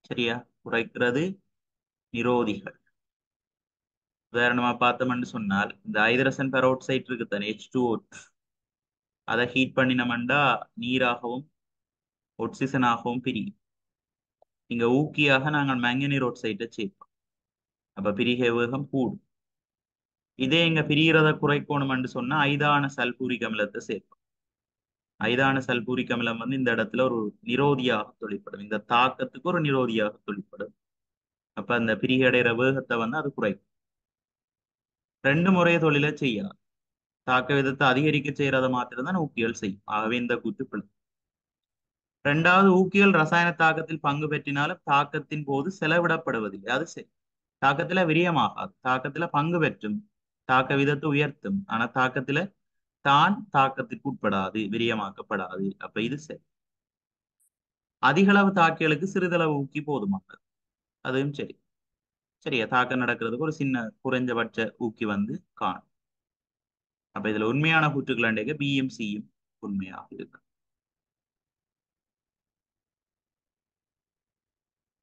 சரியா? குறைக்கிறது நிரோதிகள். உதாரணமா பார்த்தோம்னு சொன்னால், இந்த ஹைட்ரஜன் பெராக்சைடு இருக்குதானே, H2O, அதை ஹீட் பண்ணினோம்னா நீராகவும் ஒட்சிசனாகவும் பிரியும். இங்க ஊக்கியாக நாங்கள் மேங்கனீர் ஆக்சைடை சேர்ப்போம். அப்ப பிரிகை வேகம் கூடும். இதே இங்க பிரிகிறத குறைக்கணும்னு சொன்னா ஐதான சல்பூரிக் அமிலத்தை சேர்ப்போம். ஐதான சல்பூரிக் அமிலம் வந்து இந்த இடத்துல ஒரு நிரோதியாக தொழிற்படும். இந்த தாக்கத்துக்கு ஒரு நிரோதியாக தொழிற்படும். அப்ப அந்த பிரிகடைகிற வேகத்தை வந்து அது குறைக்கும். 2 முறை தொழிலை செய்யலாம். தாக்க விதத்தை அதிகரிக்க செய்யறத மாத்திரம்தான் ஊக்கிகள் செய்யும். ஆகவே இந்த கூற்று பிழை. 2வது, ஊக்கிகள் ரசாயன தாக்கத்தில் பங்கு பெற்றினாலும் தாக்கத்தின் போது செலவிடப்படுவதில்லை. அது சரி. தாக்கத்துல விரியமாகாது. தாக்கத்துல பங்கு பெற்றும் தாக்க விதத்தை உயர்த்தும். ஆனா தாக்கத்துல தான் தாக்கத்துக்கு உட்படாது, விரியமாக்கப்படாது. அப்ப இது சரி. அதிகளவு தாக்கிகளுக்கு சிறிதளவு ஊக்கி போதுமானது. அதுவும் சரி. சரியா? தாக்கம் நடக்கிறதுக்கு ஒரு சின்ன குறைஞ்சபட்ச ஊக்கி வந்து காணும். அப்ப இதுல உண்மையான கூற்றுகள் பியும் சியும் உண்மையாக இருக்கு.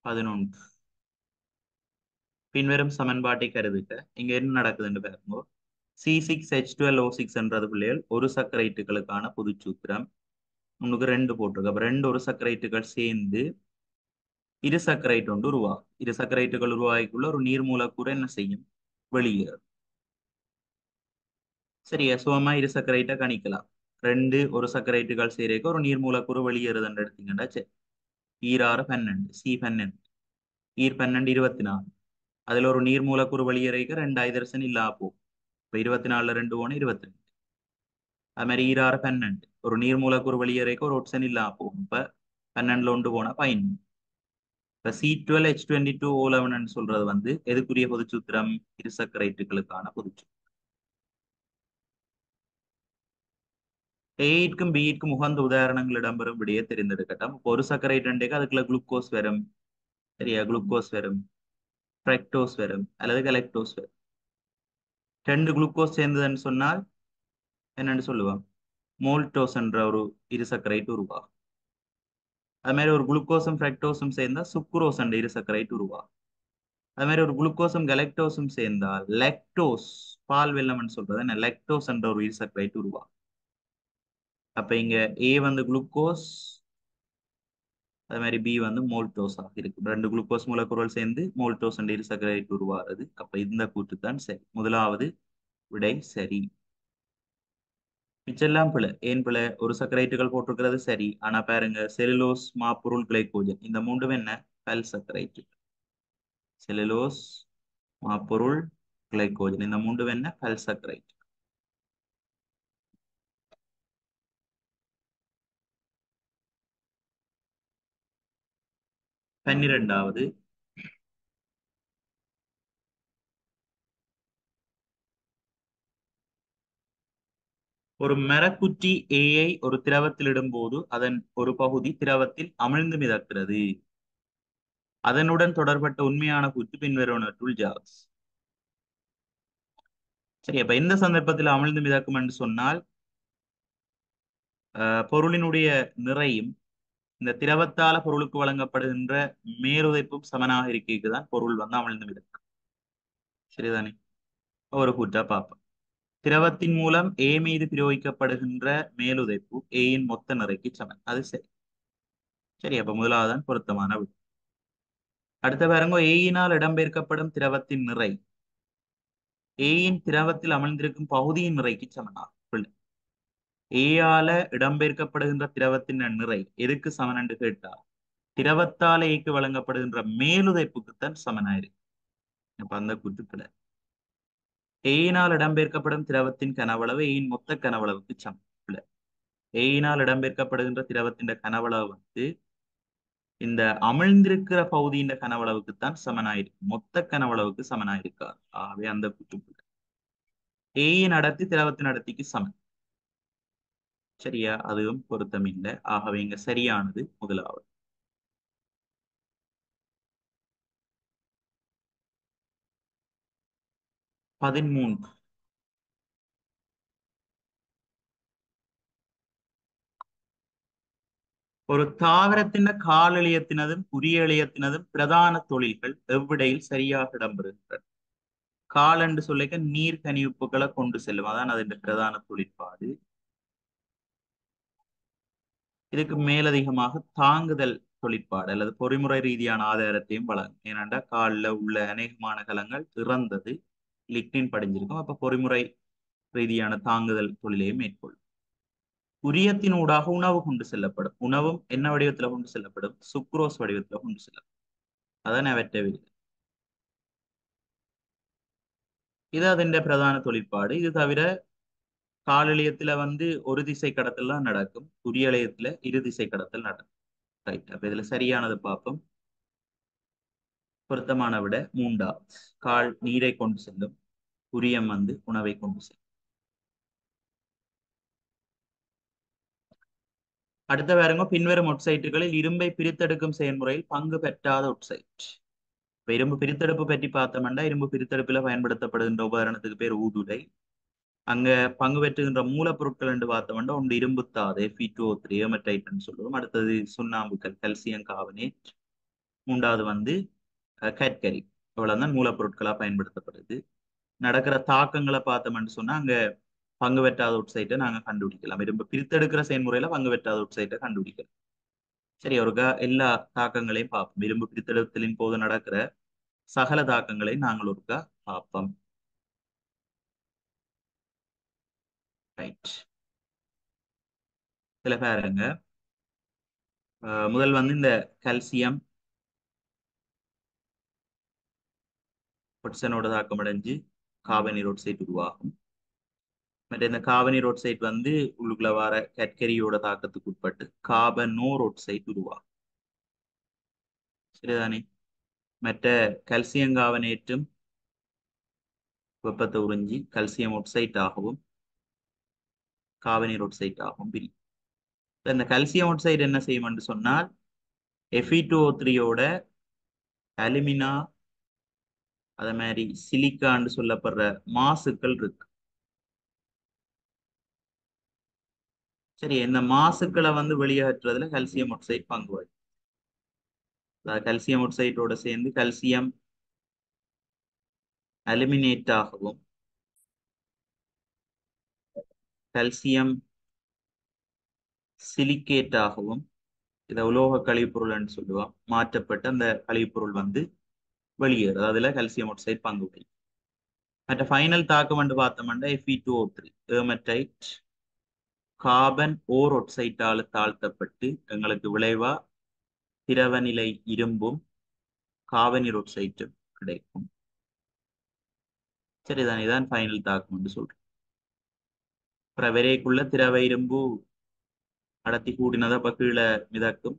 11, பின்வரும் சமன்பாட்டை கருதுக. இங்க என்ன நடக்குதுன்னு பாருங்க. C6H12O6 என்றது பிள்ளைகள் ஒரு சர்க்கரைட்டுகளுக்கான பொது சூத்திரம். உனக்கு 2 போட்டிருக்கு. அப்ப 2 ஒரு சர்க்கரைட்டுகள் சேர்ந்து இரு சர்க்கரைட்டு ஒன்று உருவாகும். இரு சர்க்கரைட்டுகள் உருவாகிக்குள்ள ஒரு நீர் மூலக்கூறு என்ன செய்யும்? வெளியேறும். சரியா? சுகமா இரு சர்க்கரைட்டை கணிக்கலாம். 2 ஒரு சர்க்கரைட்டுகள் சேரேக்க ஒரு நீர் மூலக்கூறு வெளியேறுதுன்னு எடுத்தீங்கன்னா சரி. ஈராறு 12, C12, ஈர் 12 24. அதுல ஒரு நீர் மூலக்கூறு வெளியேறிக்க 2 ஹைட்ரஜன் இல்லா போகும். இப்ப 24ல 2 போன 22. அது மாதிரி ஈராறு 12, ஒரு நீர் மூலக்கூறு வெளியேறிக்க ஒரு ஒட்சன் இல்லா போகும். இப்ப 12ல 1 போனா 15. இப்ப C12H22O11 சொல்றது வந்து எதுக்குரிய பொதுச்சூத்திரம்? இருசக்கரைட்டுகளுக்கான பொதுச்சூத்திரம். ஏக்கும் பிக்கும் உகந்த உதாரணங்கள் இடம்பெறும் விடையே தெரிந்தெடுக்கட்டும். ஒரு சர்க்கரைட்டு அதுக்குள்ள குளுக்கோஸ் வரும். சரியா? குளுக்கோஸ் வரும், ஃப்ரக்டோஸ் வரும் அல்லது கலெக்டோஸ் வரும். 2 குளுக்கோஸ் சேர்ந்ததுன்னு சொன்னால் என்னன்னு சொல்லுவாங்க? மோல்டோஸ் என்ற ஒரு இருசக்கரைட்டு உருவாகும். அது மாதிரி ஒரு குளுக்கோஸும் ஃப்ரக்டோஸும் சேர்ந்தா சுக்ரோஸ் என்ற இருசக்கரைட்டு உருவாகும். அது மாதிரி ஒரு குளுக்கோஸும் கலெக்டோஸும் சேர்ந்தால் லெக்டோஸ், பால் வெல்லம்னு சொல்றது என்ன, லெக்டோஸ் என்ற ஒரு இருசக்கரைட்டு உருவாகும். அப்ப இங்க ஏ வந்து குளுக்கோஸ், அது மாதிரி பி வந்து மோல்டோஸ் ஆக இருக்கு. 2 குளுக்கோஸ் மூலக்கூறுகள் சேர்ந்து மோல்டோஸ் என்ற இருசக்கரைட்டு உருவாகிறது. அப்ப இந்த கூற்று தான் சரி. முதலாவது விடை சரி. மிச்செல்லாம் பிழை. ஏன் பிழை? ஒரு சர்க்கரைட்டுகள் போட்டிருக்கிறது சரி. ஆனா பாருங்க, செலுலோஸ், மாப்பொருள், கிளைகோஜன் இந்த மூன்றும் என்ன? பல் சர்க்கரைட்டு. செலுலோஸ், மாப்பொருள், கிளைகோஜன் இந்த மூன்றும் என்ன? பல் சர்க்கரைட்டு. 12வது, ஒரு மரக்குற்றி ஏயை ஒரு திரவத்தில் இடும்போது அதன் ஒரு பகுதி திரவத்தில் அமிழ்ந்து மிதக்கிறது. அதனுடன் தொடர்பட்ட உண்மையான கூற்று பின்வருவனவற்றுள் ஜாஸ். சரி, அப்ப எந்த சந்தர்ப்பத்தில் அமிழ்ந்து மிதக்கும் என்று சொன்னால், பொருளினுடைய நிறையும் இந்த திரவத்தால பொருளுக்கு வழங்கப்படுகின்ற மேலுதைப்பும் சமனாக இருக்கைக்கு தான் பொருள் வந்து அமிழ்ந்து மிதக்கும். சரிதானே? ஒரு கூற்றா பார்ப்போம். திரவத்தின் மூலம் ஏ மீது பிரயோகிக்கப்படுகின்ற மேலுதைப்பு ஏயின் மொத்த நிறைக்கு சமன். அது சரி. சரி, அப்ப முதலாவதான் பொருத்தமான விடை. அடுத்த பாருங்க, ஏயினால் இடம்பெயர்க்கப்படும் திரவத்தின் நிறை ஏயின் திரவத்தில் அமிழ்ந்திருக்கும் பகுதியின் நிறைக்கு சமனாகும். ஏயால இடம்பெயர்க்கப்படுகின்ற திரவத்தின் நிறை எதுக்கு சமன் என்று கேட்டா திரவத்தால ஏக்கு வழங்கப்படுகின்ற மேலுதைப்புக்குத்தான் சமனாயிருக்கு. அப்ப அந்த கூற்றுக்கள ஏயினால் இடம்பெயர்க்கப்படும் திரவத்தின் கனவளவு ஏயின் மொத்த கனவளவுக்கு சமம். ஏயினால் இடம்பெயர்க்கப்படுகின்ற திரவத்தின் கனவளவு வந்து இந்த அமிழ்ந்திருக்கிற பகுதியின் கனவளவுக்குத்தான் சமனாயிருக்கு, மொத்த கனவளவுக்கு சமனாயிருக்காது. ஆகவே அந்த கூற்றுக்கள் ஏயின் அடர்த்தி திரவத்தின் அடர்த்திக்கு சமன். சரியா? அதுவும் பொருத்தம் இல்லை. ஆகவே இங்க சரியானது முதலாவது. 13. ஒரு தாவரத்தின் காலெளியத்தினதும் குறியெளியத்தினதும் பிரதான தொழில்கள் எவ்விடையில் சரியாக இடம்பெறுகின்றன. கால் என்று சொல்லிக்க நீர் கனிவுப்புகளை கொண்டு செல்லும், அதான் அதன் பிரதான தொழிற்பாடு. இதுக்கு மேலதிகமாக தாங்குதல் தொழிற்பாடு அல்லது பொறிமுறை ரீதியான ஆதாரத்தையும் வழங்கும். ஏனென்றா காலில் உள்ள அநேகமான கலங்கள் இறந்தது, லிக்டின் படிஞ்சிருக்கும். அப்ப பொறிமுறை ரீதியான தாங்குதல் தொழிலையும் மேற்கொள்ளும். உரியத்தின் ஊடாக உணவு கொண்டு செல்லப்படும். உணவும் என்ன வடிவத்தில் கொண்டு செல்லப்படும்? சுக்ரோஸ் வடிவத்தில் கொண்டு செல்லப்படும். அதான் அவற்றை இது அதன் பிரதான தொழிற்பாடு. இது தவிர காலெளியத்துல வந்து ஒரு திசை கடத்தல் தான் நடக்கும், உரியலயத்துல இரு திசை கடத்தல் நடக்கும். ரைட். அப்ப இதுல சரியானது பார்ப்போம். பொருத்தமான விட 3. கால் நீரை கொண்டு செல்லும், உரியம் வந்து உணவை கொண்டு செல்லும். அடுத்த பாருங்க, பின்வரும் ஒட்சைட்டுகளில் இரும்பை பிரித்தெடுக்கும் செயல்முறையில் பங்கு பெற்றாத ஒட்சைட். இப்ப இரும்பு பிரித்தெடுப்பு பற்றி பார்த்தோம்னா இரும்பு பிரித்தெடுப்புல பயன்படுத்தப்படுகின்ற உபகரணத்துக்கு பேர் ஊதுலை. அங்க பங்கு பெற்றுகின்ற மூலப்பொருட்கள் என்று பார்த்தோம்னா ஒன்று இரும்புத்தாது Fe2O3 ஹெமடைட்னு சொல்லுவோம். அடுத்தது சுண்ணாம்புக்கல் கல்சியம் கார்பனேட். 3வது வந்து கற்கரி. இவ்வளவுதான் மூலப்பொருட்களா பயன்படுத்தப்படுது. நடக்கிற தாக்கங்களை பார்த்தோம்னு சொன்னா அங்க பங்கு பெற்றாத ஒட்சைட்டை நாங்க கண்டுபிடிக்கலாம். இரும்பு பிரித்தெடுக்கிற செயல்முறையில பங்கு பெற்றாத ஒட்சைட்டை கண்டுபிடிக்கலாம். சரி, ஒரு எல்லா தாக்கங்களையும் பார்ப்போம். இரும்பு பிரித்தெடுத்தலின் போது நடக்கிற சகல தாக்கங்களையும் நாங்கள் ஒருக்கா பார்ப்போம். ரைட். இதுல பாருங்க, முதல் வந்து இந்த கல்சியம் ஒட்சனோட தாக்கம் அடைஞ்சு கார்பனீர் ஒட்சைட் உருவாகும். மற்ற இந்த கார்பனீர் ஒட்சைட் வந்து உள்ளுக்குள்ள வர கற்கரியோட தாக்கத்துக்கு உட்பட்டு கார்பனோர் ஒட்சைட் உருவாகும். சரிதானே? மற்ற கல்சியம் கார்பனேட்டும் வெப்பத்தை உறிஞ்சி கல்சியம் ஒட்சைட் ஆகவும் கார்பனீர் ஒட்சைட் ஆகவும் பிரியும். இந்த கல்சியம் ஒட்சைடு என்ன செய்யும் சொன்னால் Fe2O3யோட அலுமினா அதே மாதிரி சிலிக்கான்னு சொல்லப்படுற மாசுக்கள் இருக்கு. சரி, இந்த மாசுக்களை வந்து வெளியேற்றுறதுல கல்சியம் ஒட்சைட் பங்கு வகிக்கும். கல்சியம் ஒட்சைட்டோட சேர்ந்து கல்சியம் அலுமினேட் ஆகவும் கல்சியம் சிலிக்கேட் ஆகவும் இதை உலோக கழிவுப்பொருள் சொல்லுவோம் மாற்றப்பட்டு அந்த கழிவுப்பொருள் வந்து வெளியேறும். அதுல கல்சியம் ஒட்சைட் பங்கு வகிக்கும். மற்ற ஃபைனல் தாக்கம் வந்து பார்த்தோம்னா Fe2O3 ஹெமடைட் கார்பன் ஓர் ஒட்சைட்டால் தாழ்த்தப்பட்டு எங்களுக்கு விளைவா திரவ நிலை இரும்பும் கார்பனீர் ஒட்சைட்டும் கிடைக்கும். சரிதான், இதான் ஃபைனல் தாக்கம் என்று சொல்றோம். அப்புறம் விரைக்குள்ள திரவ இரும்பு அடர்த்தி கூடினதை அப்ப கீழே மிதக்கும்,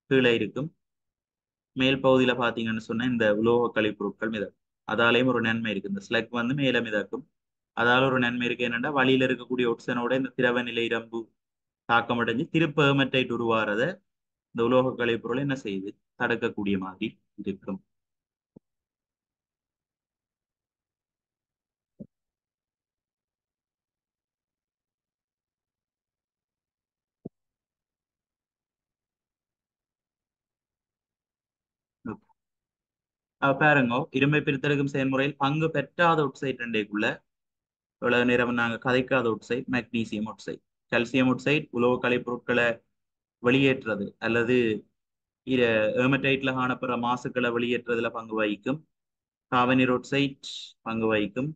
கீழே இருக்கும். மேல் பகுதியில பாத்தீங்கன்னு சொன்னா இந்த உலோக கழிப்பொருட்கள் மிதக்கும். அதாலேயும் ஒரு நன்மை இருக்கு. இந்த ஸ்லக் வந்து மேல மிதக்கும், அதால ஒரு நன்மை இருக்கு. என்னன்னா வழியில இருக்கக்கூடிய ஒட்சனோட இந்த திரவ நிலை இரும்பு தாக்கம் அடைஞ்சு திருப்ப ஹெமடைட் உருவாறத இந்த உலோக கழிப்பொருள் என்ன செய்யுது? தடுக்கக்கூடிய மாதிரி இருக்கும். பாருங்க, இரும்பை பிரித்தெடுக்கும் செயல்முறையில் பங்கு பெற்றாத ஒட்சைட் ரெண்டேக்குள்ள இவ்வளவு நேரம் நாங்க கதைக்காத oxide magnesium oxide. Calcium oxide உலோக கழிப்பொருட்களை வெளியேற்றுறது அல்லது ஹெமடைட்ல காணப்படுற மாசுக்களை வெளியேற்றுறதுல பங்கு வகிக்கும். கார்பனீர் ஒட்சைட் பங்கு வகிக்கும்.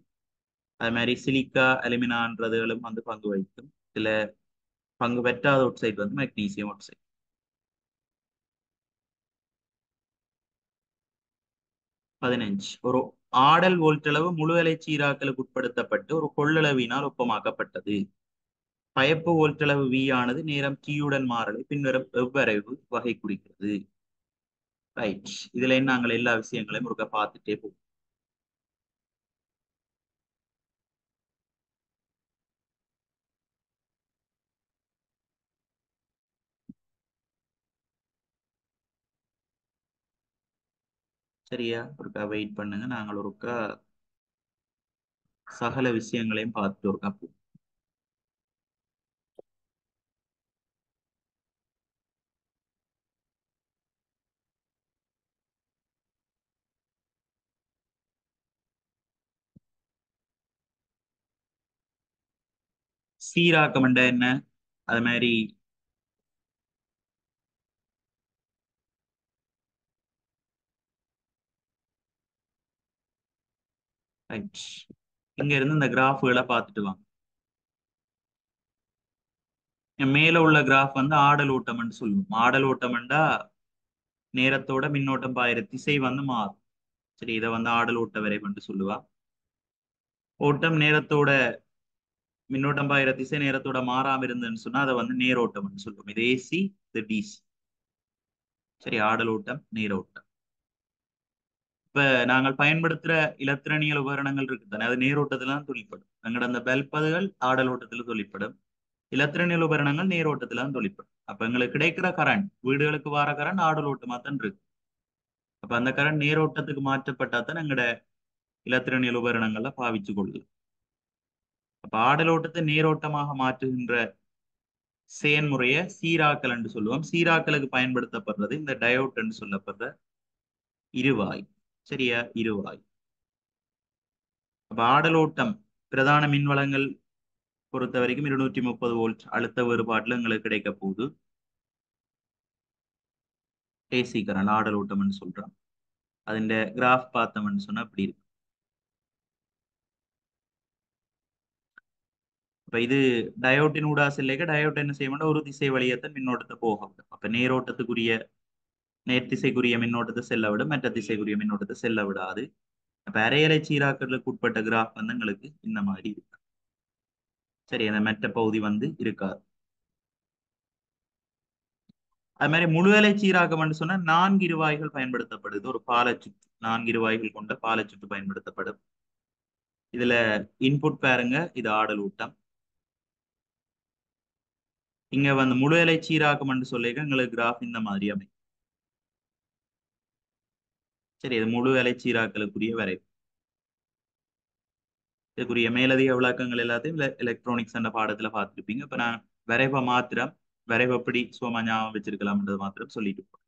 அது மாதிரி சிலிக்கா அலுமினான்றதுகளும் வந்து பங்கு வகிக்கும். இதுல பங்கு பெற்றாத ஒட்சைட் வந்து மெக்னீசியம் ஒட்சைட். பதினஞ்சு, ஒரு ஆடல் வோல்ட்டளவு முழு அலை சீராக்கலுக்கு உட்படுத்தப்பட்டு ஒரு கொள்ளளவினால் ஒப்பமாக்கப்பட்டது. பயப்பு வோல்ட்டளவு V ஆனது நேரம் T உடன் மாறலை பின்வரும் எவ்வரைவு வகை குறிக்கிறது. ரைட், இதுல நாங்கள் எல்லா விஷயங்களையும் ஒருக்க பார்த்துட்டே போவோம். சரியா, ஒருக்கா வெயிட் பண்ணுங்க, நாங்கள் ஒருக்கா சகல விஷயங்களையும் பார்த்துட்டு ஒருக்கா போவோம். சீராக்கம்ண்டா என்ன? அது மாதிரி ரைட், இங்க இருந்து இந்த கிராஃபுகளை பார்த்துட்டு வாங்க. மேல உள்ள கிராஃப் வந்து ஆடல் ஓட்டம்னு சொல்லுவோம். ஆடல் ஓட்டம்ண்டா நேரத்தோட மின்னோட்டம் பாயிர திசை வந்து மாறும். சரி, இதை வந்து ஆடல் ஓட்ட வரைவுன்னு சொல்லுவா. ஓட்டம் நேரத்தோட மின்னோட்டம் பாயிர திசை நேரத்தோட மாறாம இருந்துன்னு சொன்னா அதை வந்து நேரோட்டம்னு சொல்லுவோம். இது ஏசி, இது டிசி. சரி, ஆடல் ஓட்டம், நேரோட்டம். இப்ப நாங்கள் பயன்படுத்துற இலத்திரனியல் உபகரணங்கள் இருக்கு தானே, அது நேரோட்டத்துல தான் தொழிற்படும். எங்களோட அந்த பல்பதுகள் ஆடல் ஓட்டத்துல தொழிற்படும். இலத்திரனியல் உபகரணங்கள் நேரோட்டத்துல தான் தொழிற்படும். அப்ப எங்களுக்கு கிடைக்கிற கரண்ட், வீடுகளுக்கு வர கரண்ட் ஆடல் ஓட்டமா தான் இருக்கு. அப்ப அந்த கரண்ட் நேரோட்டத்துக்கு மாற்றப்பட்டா தான் எங்களோட இலத்திரனியல் உபகரணங்கள்ல பாவிச்சு கொள்ளலாம். அப்ப ஆடல் ஓட்டத்தை நேரோட்டமாக மாற்றுகின்ற செயன்முறையை சீராக்கல் என்று சொல்லுவோம். சீராக்கலுக்கு பயன்படுத்தப்படுறது இந்த டயோட் என்று சொல்லப்படுற இருவாய். சரியா, இருவாய். அப்ப ஆடலோட்டம் பிரதான மின்வளங்கள் பொறுத்த வரைக்கும் 230 வோல்ட் அழுத்த வேறுபாட்டுல எங்களுக்கு கிடைக்க போகுது. ஏசி கரண்ட் ஆடலோட்டம்னு சொல்றோம். அதிண்ட கிராஃப் பார்த்தோம்னு சொன்னா அப்படி இருக்கு. இப்ப இது டயோட்டின் ஊடா செல்லைக்கு டயோட் என்ன செய்ய ஒரு திசை வழியத்தை மின்னோட்டத்தை போக விடும். அப்ப நேரோட்டத்துக்குரிய நேர்த்திசைக்குரிய மின்னோட்டத்தை செல்ல விடும், மற்ற திசைக்குரிய மின்னோட்டத்தை செல்ல விடாது. அப்ப அரையறை சீராக்கலுக்கு உட்பட்ட கிராஃப் வந்து எங்களுக்கு இந்த மாதிரி இருக்கு. சரி, அந்த மெட்ட பகுதி வந்து இருக்காது. அது மாதிரி முழு அலை சீராக்கம் சொன்னா 4 இருவாய்கள் பயன்படுத்தப்படுது. ஒரு பாலச்சுற்று, 4 இருவாய்கள் கொண்ட பாலச்சுற்று பயன்படுத்தப்படும். இதுல இன்புட் பாருங்க, இது ஆடல் ஊட்டம். இங்க வந்து முழு அலை சீராக்கம் சொல்லிக்க எங்களுக்கு கிராஃப் இந்த மாதிரி அமையும். சரி, இது முழு அலை சீராக்கலுக்குரிய வரைவு. இதுக்குரிய மேலதிக விளக்கங்கள் எல்லாத்தையும் எலக்ட்ரானிக்ஸ் என்ற பாடத்துல பார்த்துருப்பீங்க. இப்ப நான் வரைவை மாத்திரம், வரைவு எப்படி சும்மா ஞாபகம் வச்சிருக்கலாம்ன்றது மாத்திரம் சொல்லிட்டு போறேன்.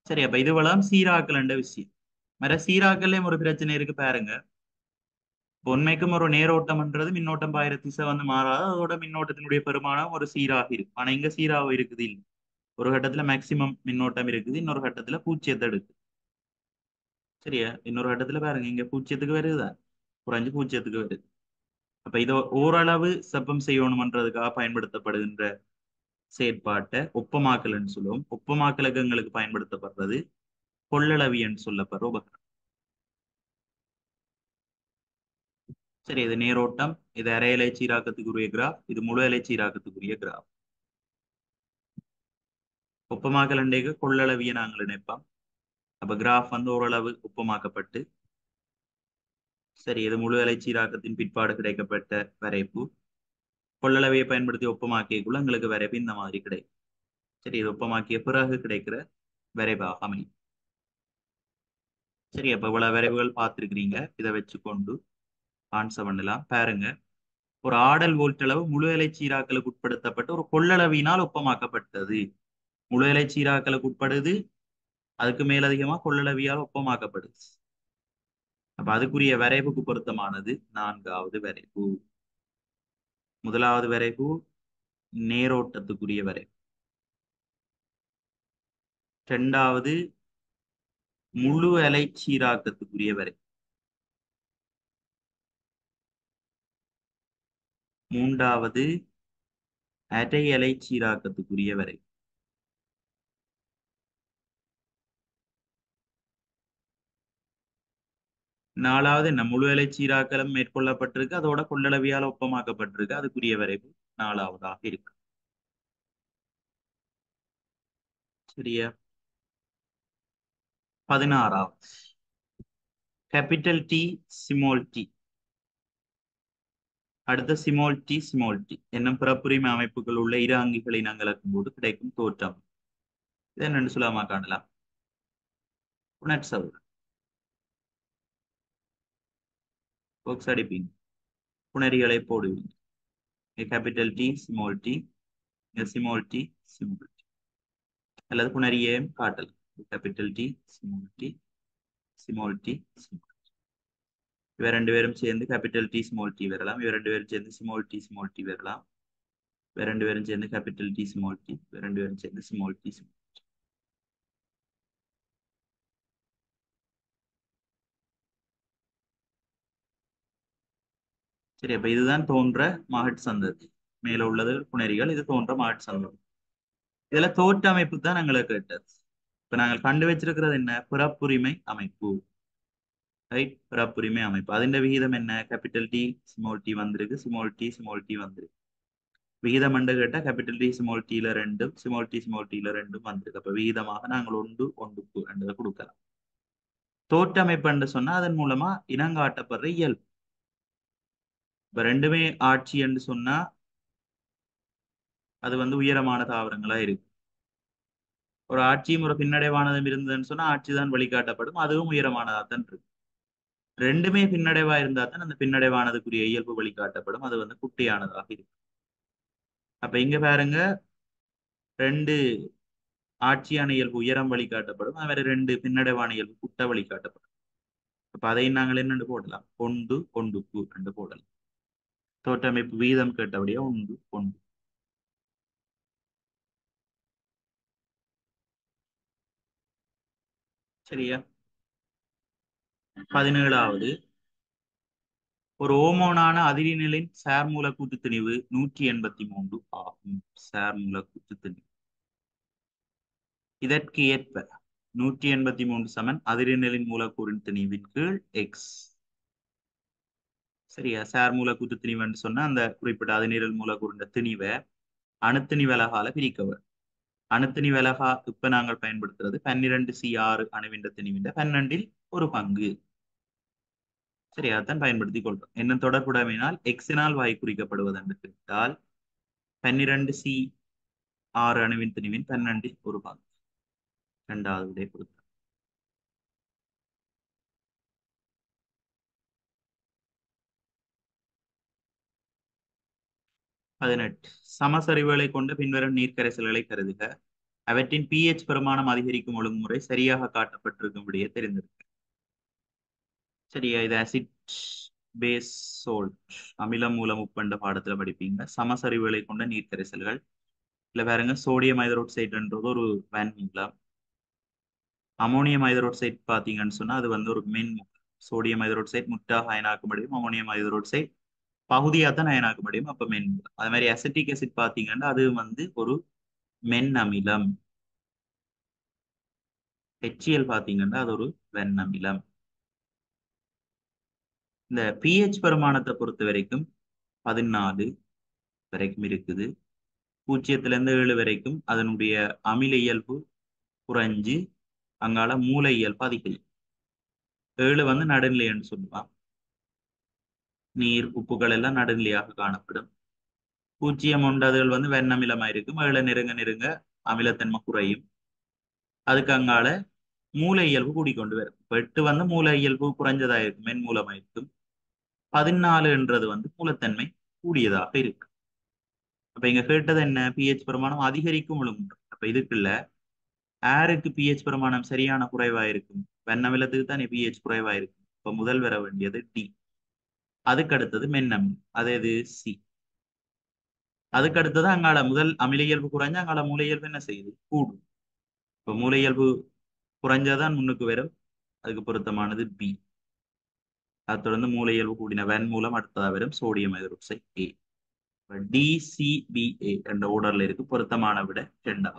சரி, அப்ப இதுவெல்லாம் சீராக்கல் என்ற விஷயம். மற்ற சீராக்கல்லையும் ஒரு பிரச்சனை இருக்கு பாருங்க. உண்மைக்கும் ஒரு நேரோட்டம்ன்றது மின்னோட்டம் பாயிர திசை வந்து மாறாது, அதோட மின்னோட்டத்தினுடைய பெருமானம் ஒரு சீராக இருக்கு. ஆனா இங்க சீராக இருக்குது இல்லை. ஒரு கட்டத்துல மேக்சிமம் மின்னோட்டம் இருக்குது, இன்னொரு கட்டத்துல பூஜ்ஜியத்தை எடுக்கு. சரியா, இன்னொரு கட்டத்துல பாருங்க, இங்க பூஜ்ஜியத்துக்கு வருதுதான், குறைஞ்சு பூஜ்ஜியத்துக்கு வருது. அப்ப இதை ஓரளவு செப்பம் செய்யணும்ன்றதுக்காக பயன்படுத்தப்படுகின்ற செயற்பாட்டை ஒப்பமாக்கல்னு சொல்லுவோம். ஒப்பமாக்கலகங்களுக்கு பயன்படுத்தப்படுறது கொள்ளளவின்னு சொல்லப்படுற உபகரணம். சரி, இது நேரோட்டம், இது அரை அலை சீராக்கத்துக்குரிய கிராஃப், இது முழு அலை சீராக்கத்துக்குரிய கிராஃப். ஒப்பமாக்கலண்டைக்கு கொள்ளளவிய நாங்கள் இணைப்போம். அப்ப கிராஃப் வந்து ஓரளவு ஒப்பமாக்கப்பட்டு, சரி, இது முழு அலை சீராக்கத்தின் பிற்பாடு கிடைக்கப்பட்ட வரைப்பு. கொள்ளளவியை பயன்படுத்தி ஒப்பமாக்கியக்குள்ள எங்களுக்கு வரைப்பு இந்த மாதிரி கிடைக்கும். சரி, இது ஒப்பமாக்கிய பிறகு கிடைக்கிற வரைவாக அமையும். சரி, அப்ப இவ்வளவு வரைவுகள் பார்த்திருக்கிறீங்க. இதை வச்சுக்கொண்டு ஆன்சர் பண்ணலாம் பாருங்க. ஒரு ஆடல் வோல்ட்டளவு முழு அலை சீராக்கலுக்கு உட்படுத்தப்பட்டு ஒரு கொள்ளளவினால் ஒப்பமாக்கப்பட்டது. முழு அலை சீராக்கலுக்கு உட்படுது, அதுக்கு மேலதிகமா கொள்ளளவியால் ஒப்பமாக்கப்படுது. அப்ப அதுக்குரிய வரைவுக்கு பொருத்தமானது 4வது வரைவு. முதலாவது வரைவு நேரோட்டத்துக்குரிய வரைவு. இரண்டாவது முழு அலை சீராக்கத்துக்குரிய வரைவு. மூன்றாவது அரையலை சீராக்கத்துக்குரிய வரை. நாலாவது என்ன, முழு இலை சீராக்கலும் மேற்கொள்ளப்பட்டிருக்கு, அதோட கொள்ளளவியால் ஒப்பமாக்கப்பட்டிருக்கு, அதுக்குரிய வரைவு நாலாவதாக இருக்கு. சரியா? 16வது கேபிட்டல் டி ஸ்மால் டி. அடுத்த ஸ்மால் டி ஸ்மால் டி என்னும் பிறப்புரிமை அமைப்புகள் உள்ள இரு அங்கிகளை நகலக்கும் போது கிடைக்கும் தோற்றம். இதை என்னென்று சுலபமா காணலாம். புணர்சவுறு பாக்ஸ் அடிப்பீங்க, புணரிகளை போடுவீங்க. Capital T small T, small T small T, அல்லது புணரியையும் காட்டலாம். Capital T small T small T small. இவ ரெண்டு பேரும் சேர்ந்து கேபிட்டல் டி ஸ்மால் டி வரலாம். இவ ரெண்டு பேரும் சேர்ந்து ஸ்மால் டி வரலாம். இவ ரெண்டு பேரும் சேர்ந்து கேபிட்டல் டி ஸ்மால் டி, இவ ரெண்டு பேரும் சேர்ந்து ஸ்மால் டி ஸ்மால். சரி, அப்ப இதுதான் தோன்ற மாகட் சந்ததி. மேல உள்ளது புணரிகள், இது தோன்ற மாகட் சந்ததி. இதுல தோற்ற அமைப்பு தான் நாங்களை கேட்டது. இப்ப நாங்கள் கண்டு வச்சிருக்கிறது என்ன, பிறப்புரிமை அமைப்பு. ரைட், பிறப்புரிமை அமைப்பு. அதிண்ட விகிதம் என்ன, கேபிட்டல் டி ஸ்மால் டி வந்திருக்கு, ஸ்மால் டி வந்திருக்கு. விகிதம் என்று கேட்டா கேபிட்டல் டி ஸ்மால் டில ரெண்டும், ஸ்மால் டில ரெண்டும் வந்திருக்கு. அப்ப விகிதமாக நாங்கள் ஒன்று ஒன்றுக்கு என்றதை கொடுக்கலாம். தோற்ற அமைப்பு என்று சொன்னா அதன் மூலமா இனங்காட்டப்படுற இயல்பு. இப்ப ரெண்டுமே ஆட்சி என்று சொன்னா அது உயரமான தாவரங்களா இருக்கு. ஒரு ஆட்சியும் ஒரு பின்னடைவானதும் இருந்ததுன்னு சொன்னா ஆட்சி தான் வழிகாட்டப்படும், அதுவும் உயரமானதா தான் இருக்கு. ரெண்டுமே பின்னடைவா இருந்தா தான் அந்த பின்னடைவானதுக்குரிய இயல்பு வழிகாட்டப்படும், அது குட்டியானதாக இருக்கு. அப்ப இங்க பாருங்க, ரெண்டு ஆட்சியான இயல்பு உயரம் வழிகாட்டப்படும், அது மாதிரி ரெண்டு பின்னடைவான இயல்பு குட்ட வழிகாட்டப்படும். அப்ப அதை நாங்கள் என்னென்று போடலாம், ஒன்று ஒன்றுக்கு என்று போடலாம். தோற்றமைப்பு வீதம் கேட்டபடியா ஒன்று ஒன்று. சரியா? 17வது ஒரு ஓமோனான அதிர்நிலையின் சேர்மூல கூட்டுத்திணிவு 183 ஆகும். சேர்மூல கூட்டுத்திணிவு இதற்கு ஏற்ப 183 சமன் அதிர்நிலையின் மூலக்கூறின் திணிவின் கீழ் எக்ஸ். சரியா? சேர்மூல கூட்டுத்திணிவுன்னு சொன்னா அந்த குறிப்பிட்ட அதிர்நிழல் மூலக்கூறின் திணிவை அணுத்திணி விலகால பிரிக்கவர். அணுத்திணி விலகா இப்ப நாங்கள் பயன்படுத்துறது 12C6 அணுவின் திணிவின் 12ல் ஒரு பங்கு. சரியா? தான் பயன்படுத்தி கொள்றோம். என்ன தொடர்புடைமையினால் எக்ஸினால் வாய் குறிக்கப்படுவது என்று கேட்டால் 12C6 அணுவின் திணிவின் 12ல் ஒரு பங்கு. இரண்டாவது விடை கொடுத்த 18 சமசரிவுகளை கொண்ட பின்வரும் நீர்க்கரைசல்களை கருதுக. அவற்றின் pH பெருமானம் அதிகரிக்கும் ஒழுங்குமுறை சரியாக காட்டப்பட்டிருக்கும்படியே தெரிந்திருக்கு. சரியா? இது ஆசிட் பேஸ் சோல்ட், அமிலம் மூலம் உப்பண்ட பாடத்துல படிப்பீங்க. சமசரிவுகளை கொண்ட நீர்க்கரைசல்கள் இல்ல பாருங்க, சோடியம் ஹைட்ரோக்சைடுன்றது ஒரு வேன்மூலம். அமோனியம் ஹைட்ரோக்சைடு பாத்தீங்கன்னு சொன்னா அது ஒரு மென். சோடியம் ஹைட்ரோக்சைடு முற்றாக அயனாக்க முடியும், அமோனியம் ஹைட்ரோக்சைடு பகுதியா தான் அயனாக்க முடியும், அப்ப மென். அது மாதிரி அசிட்டிக் ஆசிட் பாத்தீங்கன்னா அது ஒரு மென் அமிலம். HCl பாத்தீங்கன்னா அது ஒரு வெண் அமிலம். இந்த pH பெருமானத்தை பொறுத்த வரைக்கும் 14 வரைக்கும் இருக்குது. 0 7 வரைக்கும் அதனுடைய அமில இயல்பு குறைஞ்சு அங்கால மூல இயல்பு அதிகம். 7 நடுநிலைன்னு சொல்லுவான். நீர் உப்புகள் எல்லாம் நடுநிலையாக காணப்படும். 0 அதுகள் வெண்ணமிலமா இருக்கும். 7 நெருங்க நெருங்க அமிலத்தன்மை குறையும். அதுக்கு அங்கால மூல இயல்பு கூடிக்கொண்டு வரும். 8 மூல இயல்பு குறைஞ்சதா இருக்கும், மென் மூலமா இருக்கும். 14 மூலத்தன்மை கூடியதாக இருக்கு. அப்ப இங்க கேட்டது என்ன, pH பிரமாணம் அதிகரிக்கும் ஒழுங்குமுறை. அப்ப இதுக்குள்ள ஏருக்கு pH பிரமாணம் சரியான குறைவா இருக்கும், வெண்ணமிலத்துக்கு தான் pH குறைவா இருக்கும். இப்ப முதல் வர வேண்டியது டி. அதுக்கு அடுத்தது மென்னமிலம், அது எது, சி. அதுக்கு அடுத்தது அங்கால முதல் அமில இயல்பு குறைஞ்ச அங்கால மூல இயல்பு என்ன செய்யுது, கூடும். இப்ப மூல இயல்பு குறைஞ்சாதான் முன்னுக்கு வரும், அதுக்கு பொருத்தமானது பி. அதை தொடர்ந்து மூல இயல்பு கூடின வெண் மூலம் அடுத்ததா வரும் சோடியம் ஹைட்ரோக்சைடு ஏ. DCBA என்ற ஓர்டர்ல இருக்கு. பொருத்தமான விட 2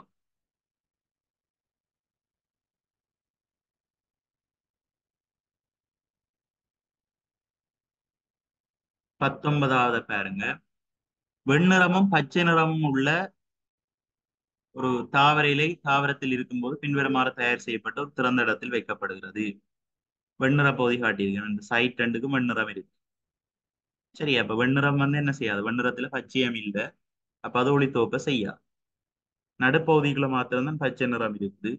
19வது பாருங்க. வெண்ணிறமும் பச்சை நிறமும் உள்ள ஒரு தாவர இலை தாவரத்தில் இருக்கும்போது பின்வருமாறு தயார் செய்யப்பட்ட ஒரு திறந்த இடத்தில் வைக்கப்படுகிறது. வெண்ணிற பகுதி காட்டியிருக்கேன். இந்த சைட் ரெண்டுக்கும் வெண்ணிறம் இருக்கு. சரி, அப்ப வெண்ணிறம் என்ன செய்யாது? வெண்ணிறத்துல பச்சையம் இல்லை. அப்ப அது ஒளித்தோக்க செய்யாது. நடுப்பகுதிக்குள்ள மாத்திரம்தான் பச்சை நிறம் இருக்குது.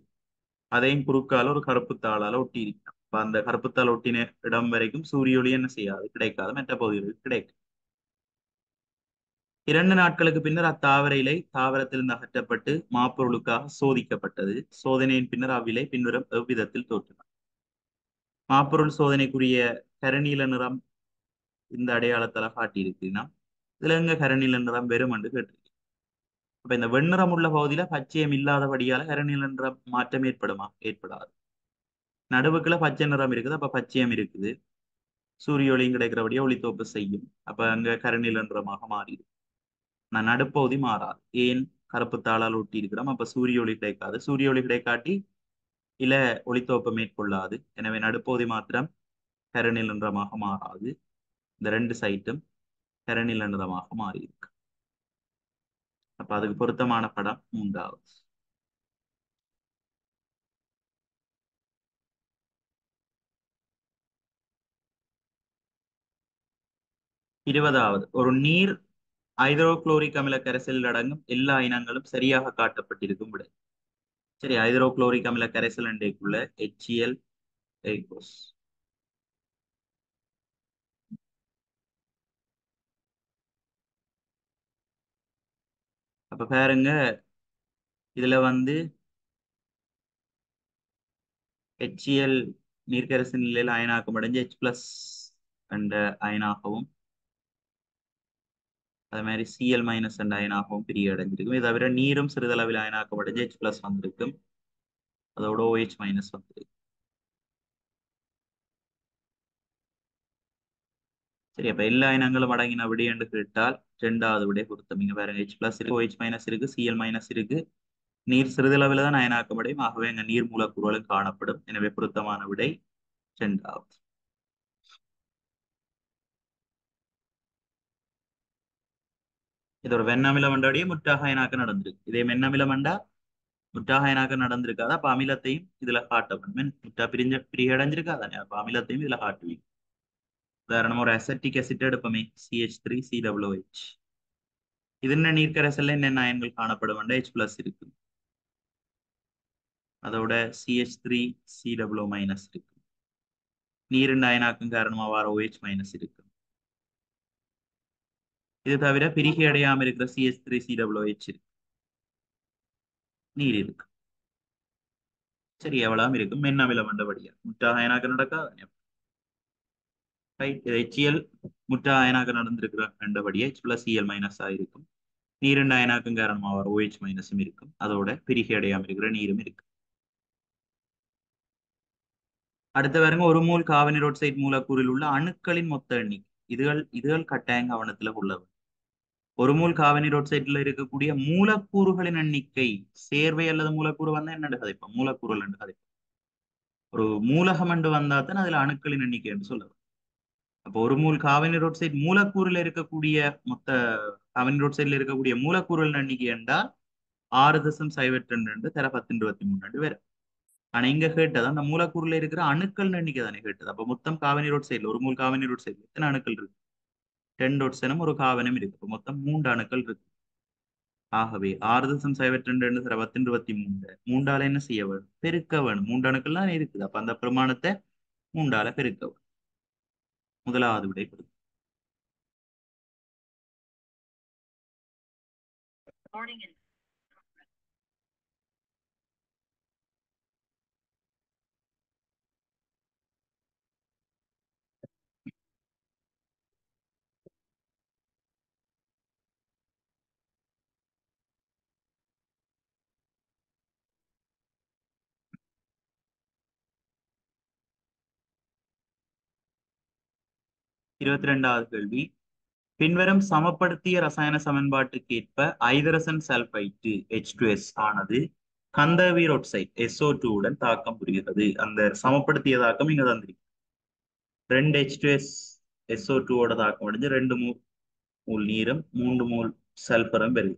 அதையும் குறுக்கால ஒரு கருப்பு தாளால ஒட்டி இருக்கு. அப்ப அந்த கருப்பு தாள் ஒட்டின இடம் வரைக்கும் சூரிய ஒளி என்ன செய்யாது? கிடைக்காது. மற்ற பகுதிகளுக்கு கிடைக்கும். 2 நாட்களுக்கு பின்னர் அத்தாவர இலை தாவரத்திலிருந்து அகற்றப்பட்டு மாப்பொருளுக்காக சோதிக்கப்பட்டது. சோதனையின் பின்னர் அவ்விலை பின்வரும் எவ்விதத்தில் தோன்றின? மாப்பொருள் சோதனைக்குரிய கருநீல நிறம் இந்த அடையாளத்தால காட்டியிருக்குன்னா, இதுல எங்க கருநீல நிறம் வெறும் என்று கேட்டிருக்கு. அப்ப இந்த வெண்ணிறம் உள்ள பகுதியில பச்சையம் இல்லாதபடியால கருநீல நிறம் மாற்றம் ஏற்படுமா? ஏற்படாது. நடுவுக்குள்ள பச்சை நிறம் இருக்குது. அப்ப பச்சையம் இருக்குது. சூரிய ஒளியும் கிடைக்கிறபடியா ஒளித்தோப்பு செய்யும். அப்ப அங்க கருநீல நிறமாக மாறிடும். நான் நடுப்பகுதி மாறாது. ஏன்? கருப்பு தாளால் ஒட்டி இருக்கிறோம். அப்ப சூரிய ஒளி கிடைக்காது. சூரிய ஒளி கிடைக்காட்டி இல ஒளித்தோப்பை மேற்கொள்ளாது. எனவே நடுப்பகுதி மாத்திரம் கருநீல நிறமாக மாறாது. இந்த 2 சைட்டும் கருநீல நிறமாக மாறி இருக்கு. அப்ப அதுக்கு பொருத்தமான படம் 3வது. 20வது. ஒரு நீர் ஹைட்ரோகுளோரிக் அமில கரைசலில் அடங்கும் எல்லா இனங்களும் சரியாக காட்டப்பட்டிருக்கும் விடை. சரி, ஹைட்ரோகுளோரிக் அமில கரைசல் அண்டைக்குள்ள HCl எய்கோஸ். அப்ப பாருங்க, இதுல HCl நீர்க்கரசு நிலையில் அயனாக்கம் அடைஞ்சு H+ என்ற அயனாகவும், அதே மாதிரி Cl- என்ற அயனாகவும் பிரிய அடைஞ்சிருக்கும். இதை தவிர நீரும் சிறிதளவில் அயனாக்கம் அடைஞ்சு H+ வந்திருக்கும். அதோட OH- வந்திருக்கு. சரி, அப்ப எல்லா இனங்களும் அடங்கின விடை என்று கேட்டால் 2வது விடை பொருத்தம். இங்க பாருங்க, H+ இருக்கு, OH- இருக்கு, Cl- இருக்கு. நீர் சிறிதளவில் தான் அயனாக்கம் அடையும். ஆகவே அங்க நீர் மூலக்கூறுகளும் காணப்படும். எனவே பொருத்தமான விடை 2வது. இது ஒரு வெண்ணமில மண்டோடைய முற்றாக அயனாக்கம் நடந்திருக்கு. இதே மென்னமில மண்டா முற்றாக அயனாக்கம் நடந்திருக்காது. அப்ப அமிலத்தையும் இதுல காட்ட வேண்டும். முற்றா பிரியடைஞ்சிருக்காதானே? அப்ப அமிலத்தையும் இதுல காட்டுவீங்க. உதாரணமா ஒரு அசட்டிக் அசிட் எடுப்போமே, CH3COOH. இது என்ன நீர்க்கரைசல்ல என்னென்ன அயன்கள் காணப்படும்? H+ இருக்கு. அதோட CH3COO- இருக்கு. நீரின் அயனாக்கம் காரணமா வர OH- இருக்கு. இது தவிர பிரிகை அடையாம இருக்கிற CH3COOH இருக்கு. நீர் இருக்கு. சரி, எவ்வளவு இருக்கும்? மென்னமில மண்டபடியா முற்றாக அயனாக்கம் நடக்காது. ரைட். HCl முற்றா அயனாக்கம் நடந்திருக்கிற கண்டபடியே H+Cl- ஆயிருக்கும். நீரின் அயனாக்கம் காரணமா வர OH- இருக்கும். அதோட பிரிகை அடையாம இருக்கிற நீரும் இருக்கு. அடுத்த பாருங்க, ஒரு மோல் கார்பனீரோட்சைட் மூலக்கூறில் உள்ள அணுக்களின் மொத்த எண்ணிக்கை. இதுகள் கட்டாயம் கவனத்துல உள்ளது. ஒரு மோல் கார்பனீரோட்சைட்ல இருக்கக்கூடிய மூலக்கூறுகளின் எண்ணிக்கை. சேர்வை அல்லது மூலக்கூறு என்னன்னு கதைப்போம்? மூலக்கூறுகள் என்று கதைப்போம். ஒரு மூலகம் என்று வந்தா தான் அதுல அணுக்களின் எண்ணிக்கை என்று சொல்லுவோம். அப்போ ஒரு மோல் கார்பனீரோட்சைட் மூலக்கூறுல இருக்கக்கூடிய மொத்த கார்பனீரோட்சைட்ல இருக்கக்கூடிய மூலக்கூறுகளின் எண்ணிக்கை என்றால் 6.02 தர 10^23 வேற. ஆனா இங்க கேட்டது அந்த மூலக்கூறுல இருக்கிற அணுக்கள் எண்ணிக்கை தானே கேட்டது. அப்ப மொத்தம் கார்பனீரோட்சைட்ல ஒரு மோல் கார்பனீரோட்சைட்ல எத்தனை அணுக்கள் இருக்கு? 10 ஒரு கார்பனும் இருக்கு. அப்ப மொத்தம் 3 அணுக்கள் இருக்கு. ஆகவே 6.02 தர 10^23 மூன்றால என்ன செய்ய வேணும்? பெருக்க வேணும். 3 அணுக்கள் தான் இருக்குது. அப்ப அந்த பிரமாணத்தை 3ஆல பெருக்க வேணும். முதலாவது விடை கொடுக்கும். 22வது கேள்வி. பின்வரும் சமப்படுத்திய ரசாயன சமன்பாட்டுக்கு ஏற்ப ஐதரசன் சல்பைட்டு H2S ஆனது கந்தகவீர் ஒட்சைட் SO2 உடன் தாக்கம் புரிகிறது. அந்த சமப்படுத்திய தாக்கம் இங்க தந்திருக்கு. 2 H2S SO2 ஓட தாக்கம் அடைஞ்சு 2 மூல் நீரும் 3 மூல் சல்பரும் பெறுது.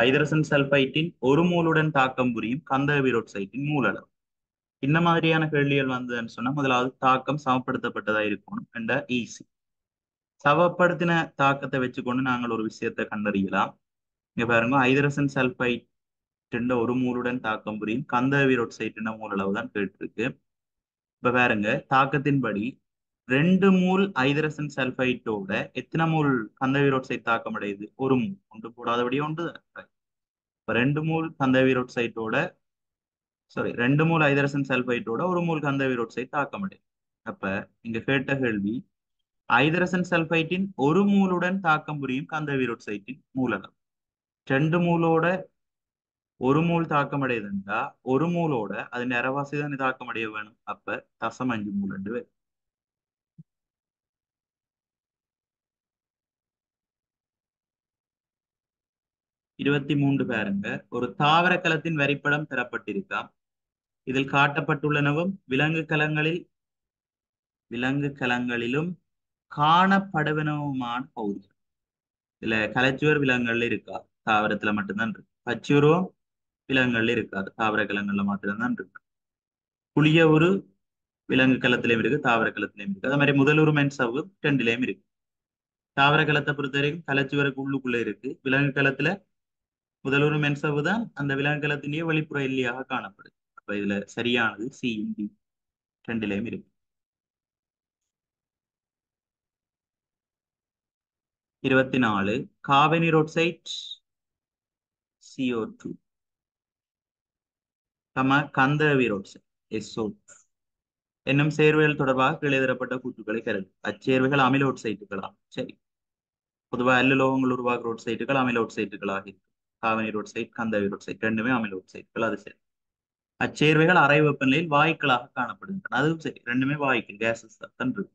ஐதரசன் சல்பைட்டின் 1 மூலுடன் தாக்கம் புரியும் கந்தகவீர் ஒட்சைட்டின் மூல அளவு. இந்த மாதிரியான கேள்விகள் வந்ததுன்னு சொன்னா முதலாவது தாக்கம் சமப்படுத்தப்பட்டதா இருக்கணும் என்ற ஈஸி. சமப்படுத்தின தாக்கத்தை வச்சுக்கொண்டு நாங்கள் ஒரு விஷயத்தை கண்டறியலாம். இங்க பாருங்க, ஐதரசன் சல்பைட் 1 மூலுடன் தாக்கம் புரியும் கந்தகவீர் ஒட்சைட்டின் மூல அளவு தான் கேட்டிருக்கு. இப்ப பாருங்க, தாக்கத்தின்படி 2 மூல் ஐதரசன் சல்பைட்டோட எத்தனை மூல் கந்தகவீர் ஒட்சைட் தாக்கம் அடையுது? 1 மூல். ஒன்று போடாதபடியே ஒன்று. இப்ப 2 மூல் கந்தகவீர் ஒட்சைட்டோட 2 மூல் ஐதரசன் சல்பைட்டோட 1 மூல் கந்தகவீர் ஒட்சைட் தாக்கம் அடையும். அப்ப இங்க கேட்ட கேள்வி, ஐதரசன் சல்பைட்டின் 1 மூலுடன் தாக்கம் புரியும் கந்தகவீர் ஒட்சைட்டின் மூலகம். 2 மூலோட 1 மூல் தாக்கம் அடையுதுண்டா 1 மூலோட அதன் அரைவாசி தான் தாக்கம் அடைய வேணும். அப்ப 0.5 மூல் என்று வரும். 23 பாருங்க, ஒரு தாவர கலத்தின் வரைபடம் தரப்பட்டிருக்காம். இதில் காட்டப்பட்டுள்ளனவும் விலங்கு கலங்களிலும் காணப்படுவனவுமான பகுதிகள். இதுல கலைச்சுவர் விலங்குகள்ல இருக்கா? தாவரத்துல மட்டும்தான் இருக்கு. பச்சுருவம் விலங்குகள்ல இருக்காது, தாவர கலங்கள்ல மாத்திரம்தான் இருக்கு. புளிய ஒரு விலங்கு களத்திலையும் இருக்கு, தாவர களத்திலையும் இருக்கு. அதே மாதிரி முதலுரு மென்சவ்வு 2லயும் இருக்கு. தாவர களத்தை பொறுத்த வரைக்கும் கலைச்சுவருக்கு உள்ளுக்குள்ள இருக்கு. விலங்கு களத்துல முதலுரு மென்சவ்வு தான் அந்த விலங்கு களத்திலேயே வெளிப்புற எல்லையாக காணப்படுது. அப்ப இதுல சரியானது சி, டி 2லயும் இருக்கு. 24 கார்பனீர் ஆக்சைடு CO2 கந்தகவீர் ஆக்சைடு SO2 என்னும் சேர்வைகள் தொடர்பாக கீழே தரப்பட்ட கூற்றுக்களை கருது. அச்சேர்வைகள் அமில ஒட்சைட்டுகளா? சரி, பொதுவாக அல்லுலோகங்கள் உருவாக்குற ஒட்சைட்டுகள் அமில ஒட்சைட்டுகளாக இருக்கு. கார்பனீர் ஒட்சைட், கந்தகவீர் ஒட்சைட் ரெண்டுமே அமில ஒட்சைட்டுகள். அது சரி. அச்சேர்வைகள் அறை வெப்பநிலையில் வாயுக்களாக காணப்படுகின்றன. அதுவும் சரி, ரெண்டுமே வாயுக்கள், கேசஸ் தான் இருக்கு.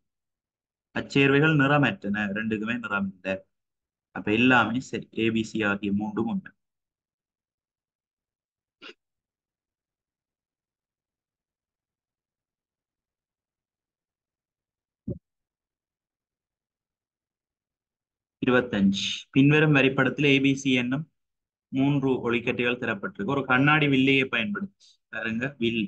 அச்சேர்வைகள் நிறமற்றன, ரெண்டுக்குமே நிறம் இல்லை. அப்ப எல்லாமே சரி, ஏபிசி ஆகிய மூன்றும் உண்மை. இருபத்தஞ்சு, பின்வரும் வரைபடத்தில் ஏபிசி என்னும் 3 ஒளிக்கற்றைகள் தரப்பட்டிருக்கு. ஒரு கண்ணாடி வில்லையை பயன்படுத்தி பாருங்க, வில்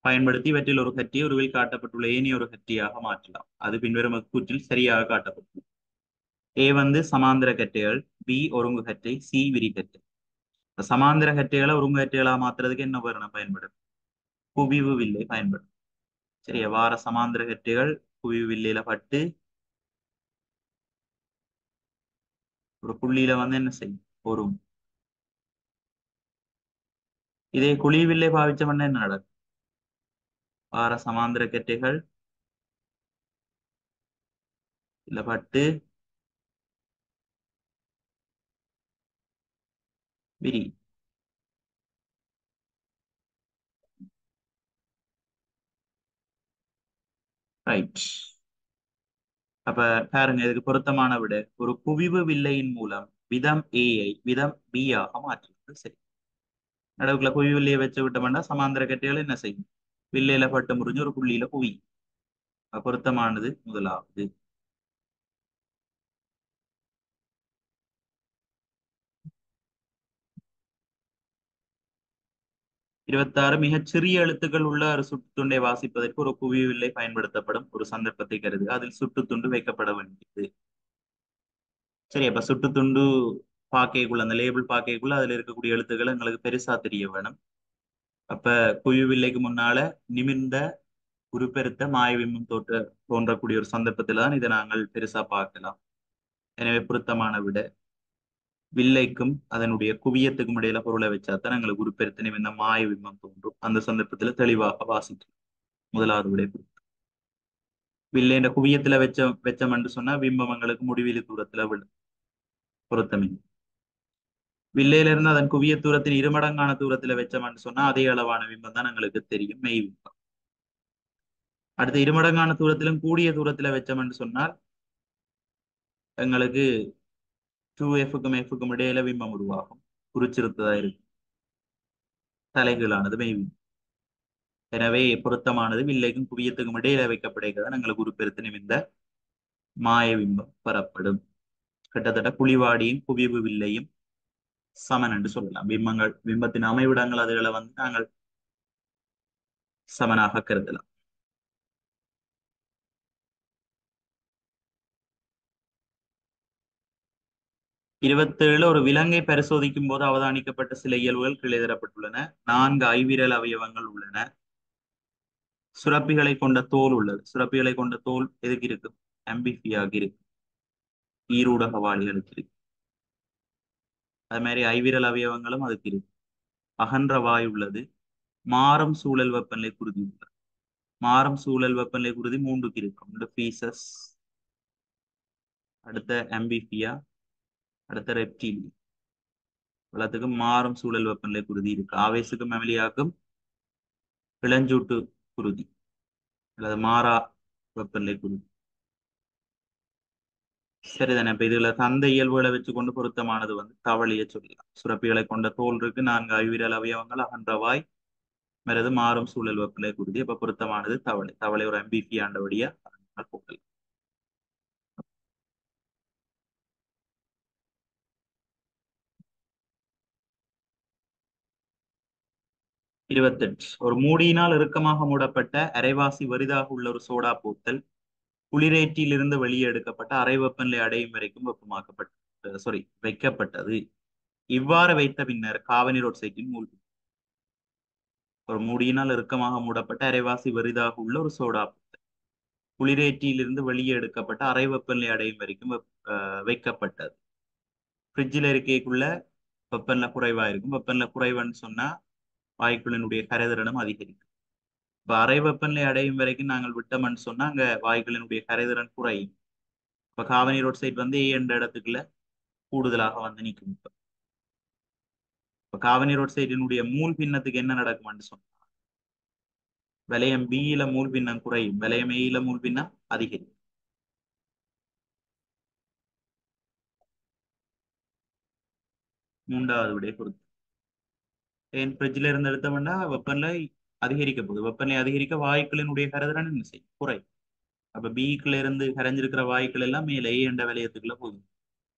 பயன்படுத்தி இவற்றில் ஒரு கட்டியை ஒரு வில் காட்டப்பட்டுள்ள ஏனைய ஒரு கட்டியாக மாற்றலாம். அது பின்வரும் கூற்றில் சரியாக காட்டப்பட்டுள்ளது. ஏ வந்து சமாந்திர கட்டைகள், பி ஒருங்கு கட்டை, சி விரிகட்டை. சமாந்திர கட்டைகளை ஒருங்கு கட்டைகளா மாத்துறதுக்கு என்ன உபகரணம் பயன்படும்? குவிவு வில்லை பயன்படும். சரியா, வார சமாந்திர கட்டைகள் குவிவு வில்லையில பட்டு ஒரு புள்ளியில வந்து என்ன செய்யும்? ஒரு இதே குழி வில்லை பாவிச்ச பண்ண என்ன நடக்கும்? வார சமாந்திர கட்டைகள் இல்ல பட்டு விரி. ரைட். அப்ப பாருங்க, இதுக்கு பொருத்தமான விட ஒரு குவிவு வில்லையின் மூலம் விதம் ஏஐ விதம் பி ஆக மாற்றுவது சரி. நடுவுக்குள்ள குவிவு வில்லையை வச்சு விட்டோம்னா சமாந்திர கட்டைகள் என்ன செய்யும்? வில்லையில பட்டு முறிஞ்சு ஒரு புள்ளியில குவி. பொருத்தமானது முதலாவது. 26, மிகச் சிறிய எழுத்துக்கள் உள்ள ஒரு சுட்டுத்துண்டை வாசிப்பதற்கு ஒரு குவிவு வில்லை பயன்படுத்தப்படும் ஒரு சந்தர்ப்பத்தை கருது. அதில் சுட்டுத்துண்டு வைக்கப்பட வேண்டியது. சரி, அப்ப சுட்டுத்துண்டு பாக்கைக்குள்ள, அந்த லேபிள் பாக்கைக்குள்ள அதுல இருக்கக்கூடிய எழுத்துக்கள் எங்களுக்கு பெருசா தெரிய வேணும். அப்ப குவிவில்லைக்கு முன்னால நிமிர்ந்த உருப்பெருத்த மாயவிம்மம் தோன்றக்கூடிய ஒரு சந்தர்ப்பத்துல தான் இதை நாங்கள் பெருசா பார்க்கலாம். எனவே பொருத்தமான விட வில்லைக்கும் அதனுடைய குவியத்துக்கும் இடையில பொருளை வச்சாதான் எங்களுக்கு உருப்பெருத்த நிமிர்ந்த மாயவிம்மம் தோன்றும். அந்த சந்தர்ப்பத்துல தெளிவாக வாசிக்கும். முதலாவது விடை வில்லை குவியத்துல வச்சோம்னு சொன்னா பிம்பம் எங்களுக்கு முடிவிலி தூரத்துல விழும். பொருத்தமில்லை. வில்லையில இருந்து அதன் குவிய தூரத்தின் இருமடங்கான தூரத்துல வச்சோம்னு சொன்னா அதே அளவான பிம்பம் தான் எங்களுக்கு தெரியும், மெய் பிம்பம். அடுத்து இருமடங்கான தூரத்திலும் கூடிய தூரத்துல வச்சோம்னு சொன்னால் எங்களுக்கு 2Fக்கும் Fக்கும் இடையில பிம்பம் உருவாகும். குறிச்சிருத்ததா இருக்கும். தலைகீழானது மெய்விம். எனவே பொருத்தமானது வில்லைக்கும் குவியத்துக்கும் இடையில வைக்கப்படுகிறதா எங்களுக்கு உருப்பெருத்து நிமிந்த மாய பிம்பம் பெறப்படும். கிட்டத்தட்ட குழிவாடியும் குவிவு வில்லையும் சமன் என்று சொல்லலாம். பிம்பத்தின் அமைவிடங்கள் அதுகளை வந்து நாங்கள் சமனாக கருதலாம். 27 ஒரு விலங்கை பரிசோதிக்கும் போது அவதானிக்கப்பட்ட சில இயல்புகள் கீழே தரப்பட்டுள்ளன. 4 ஐவிரல் அவயவங்கள் உள்ளன. சுரப்பிகளை கொண்ட தோல் உள்ளது. சுரப்பிகளை கொண்ட தோல் எதுக்கு இருக்கு? அம்பிபியாக இருக்கு. ஈரூடக வாளிகளுக்கு இருக்கு. அது மாதிரி ஐவிரல் அவயவங்களும் அதுக்கு இருக்கு. அகன்ற வாய் உள்ளது. மாறும் சூழல் வெப்பநிலை குருதி உள்ளது. மாறும் சூழல் வெப்பநிலை குருதி 3க்கு இருக்கும். இந்த பீசஸ், அடுத்த அம்பிபியா, அடுத்த ரெப்டீலியா. எல்லாத்துக்கும் மாறும் சூழல் வெப்பநிலை குருதி இருக்கு. ஆவேசுக்கும் மெமலியாக்கும் இளஞ்சூட்டு குருதி அல்லது மாறா வெப்பநிலை குருதி. சரிதானே? இப்ப இதுல தந்த இயல்புகளை வச்சுக்கொண்டு பொருத்தமானது வந்து தவளைய சொல்லலாம். சுரப்பிகளை கொண்ட தோல் இருக்கு. 4 ஐவிரல் அவயவங்கள், அகன்றவாய், மற்றது மாறும் சூழல் வெப்பநிலை குருதி. அப்ப பொருத்தமானது தவளை. தவளை ஒரு எம்பிபி ஆண்டபடியா போகலாம். 28 ஒரு மூடியினால் இறுக்கமாக மூடப்பட்ட அரைவாசி வரிதாக உள்ள ஒரு சோடா போத்தல் குளிரேற்றியிலிருந்து வெளியே எடுக்கப்பட்ட அறை வெப்பநிலை அடையும் வரைக்கும் வைக்கப்பட்டது. இவ்வாறு வைத்த பின்னர் காவனீர் ஒட்சைட்டின் மூழ்கும். ஒரு மூடியினால் இறுக்கமாக மூடப்பட்ட அரைவாசி வரிதாக உள்ள ஒரு சோடா போத்தல் குளிரேற்றியிலிருந்து வெளியே எடுக்கப்பட்ட அறை வெப்பநிலை அடையும் வரைக்கும் வைக்கப்பட்டது. ஃப்ரிட்ஜில் இருக்கைக்குள்ள வெப்பநிலை குறைவா இருக்கும். வெப்பநிலை குறைவுன்னு சொன்னா வாயுக்களினுடைய கரைதிறனும் அதிகரிக்கும். இப்ப அறை வெப்பநிலை அடையும் வரைக்கும் நாங்கள் விட்டோம்னு சொன்னா அங்க வாயுக்களினுடைய கரைதிறன் குறையும். இப்ப காவனீர் ஒட்சைட் வந்து என்ற இடத்துக்குள்ள கூடுதலாக வந்து நிற்கும். இப்ப காவனீர் ஒட்சைட்டினுடைய மூல் பின்னத்துக்கு என்ன நடக்கும்னு சொன்னா வலயம் பியில மூல் பின்னம் குறையும், வலயம் ஏயில மூல் பின்னம் அதிகரிக்கும். மூன்றாவது விடைய பொறுத்து ஏன் ஃப்ரிட்ஜில் இருந்து எடுத்தோம்னா வெப்பநிலை அதிகரிக்க போகுது. வெப்பநிலை அதிகரிக்க வாயுக்களினுடைய கரைதிறன் என்ன செய்யும்? குறை. அப்ப பிக்குள்ள இருந்து கரைஞ்சிருக்கிற வாயுக்கள் எல்லாம் மேலே ஏ என்ற வலயத்துக்குள்ள போகுது.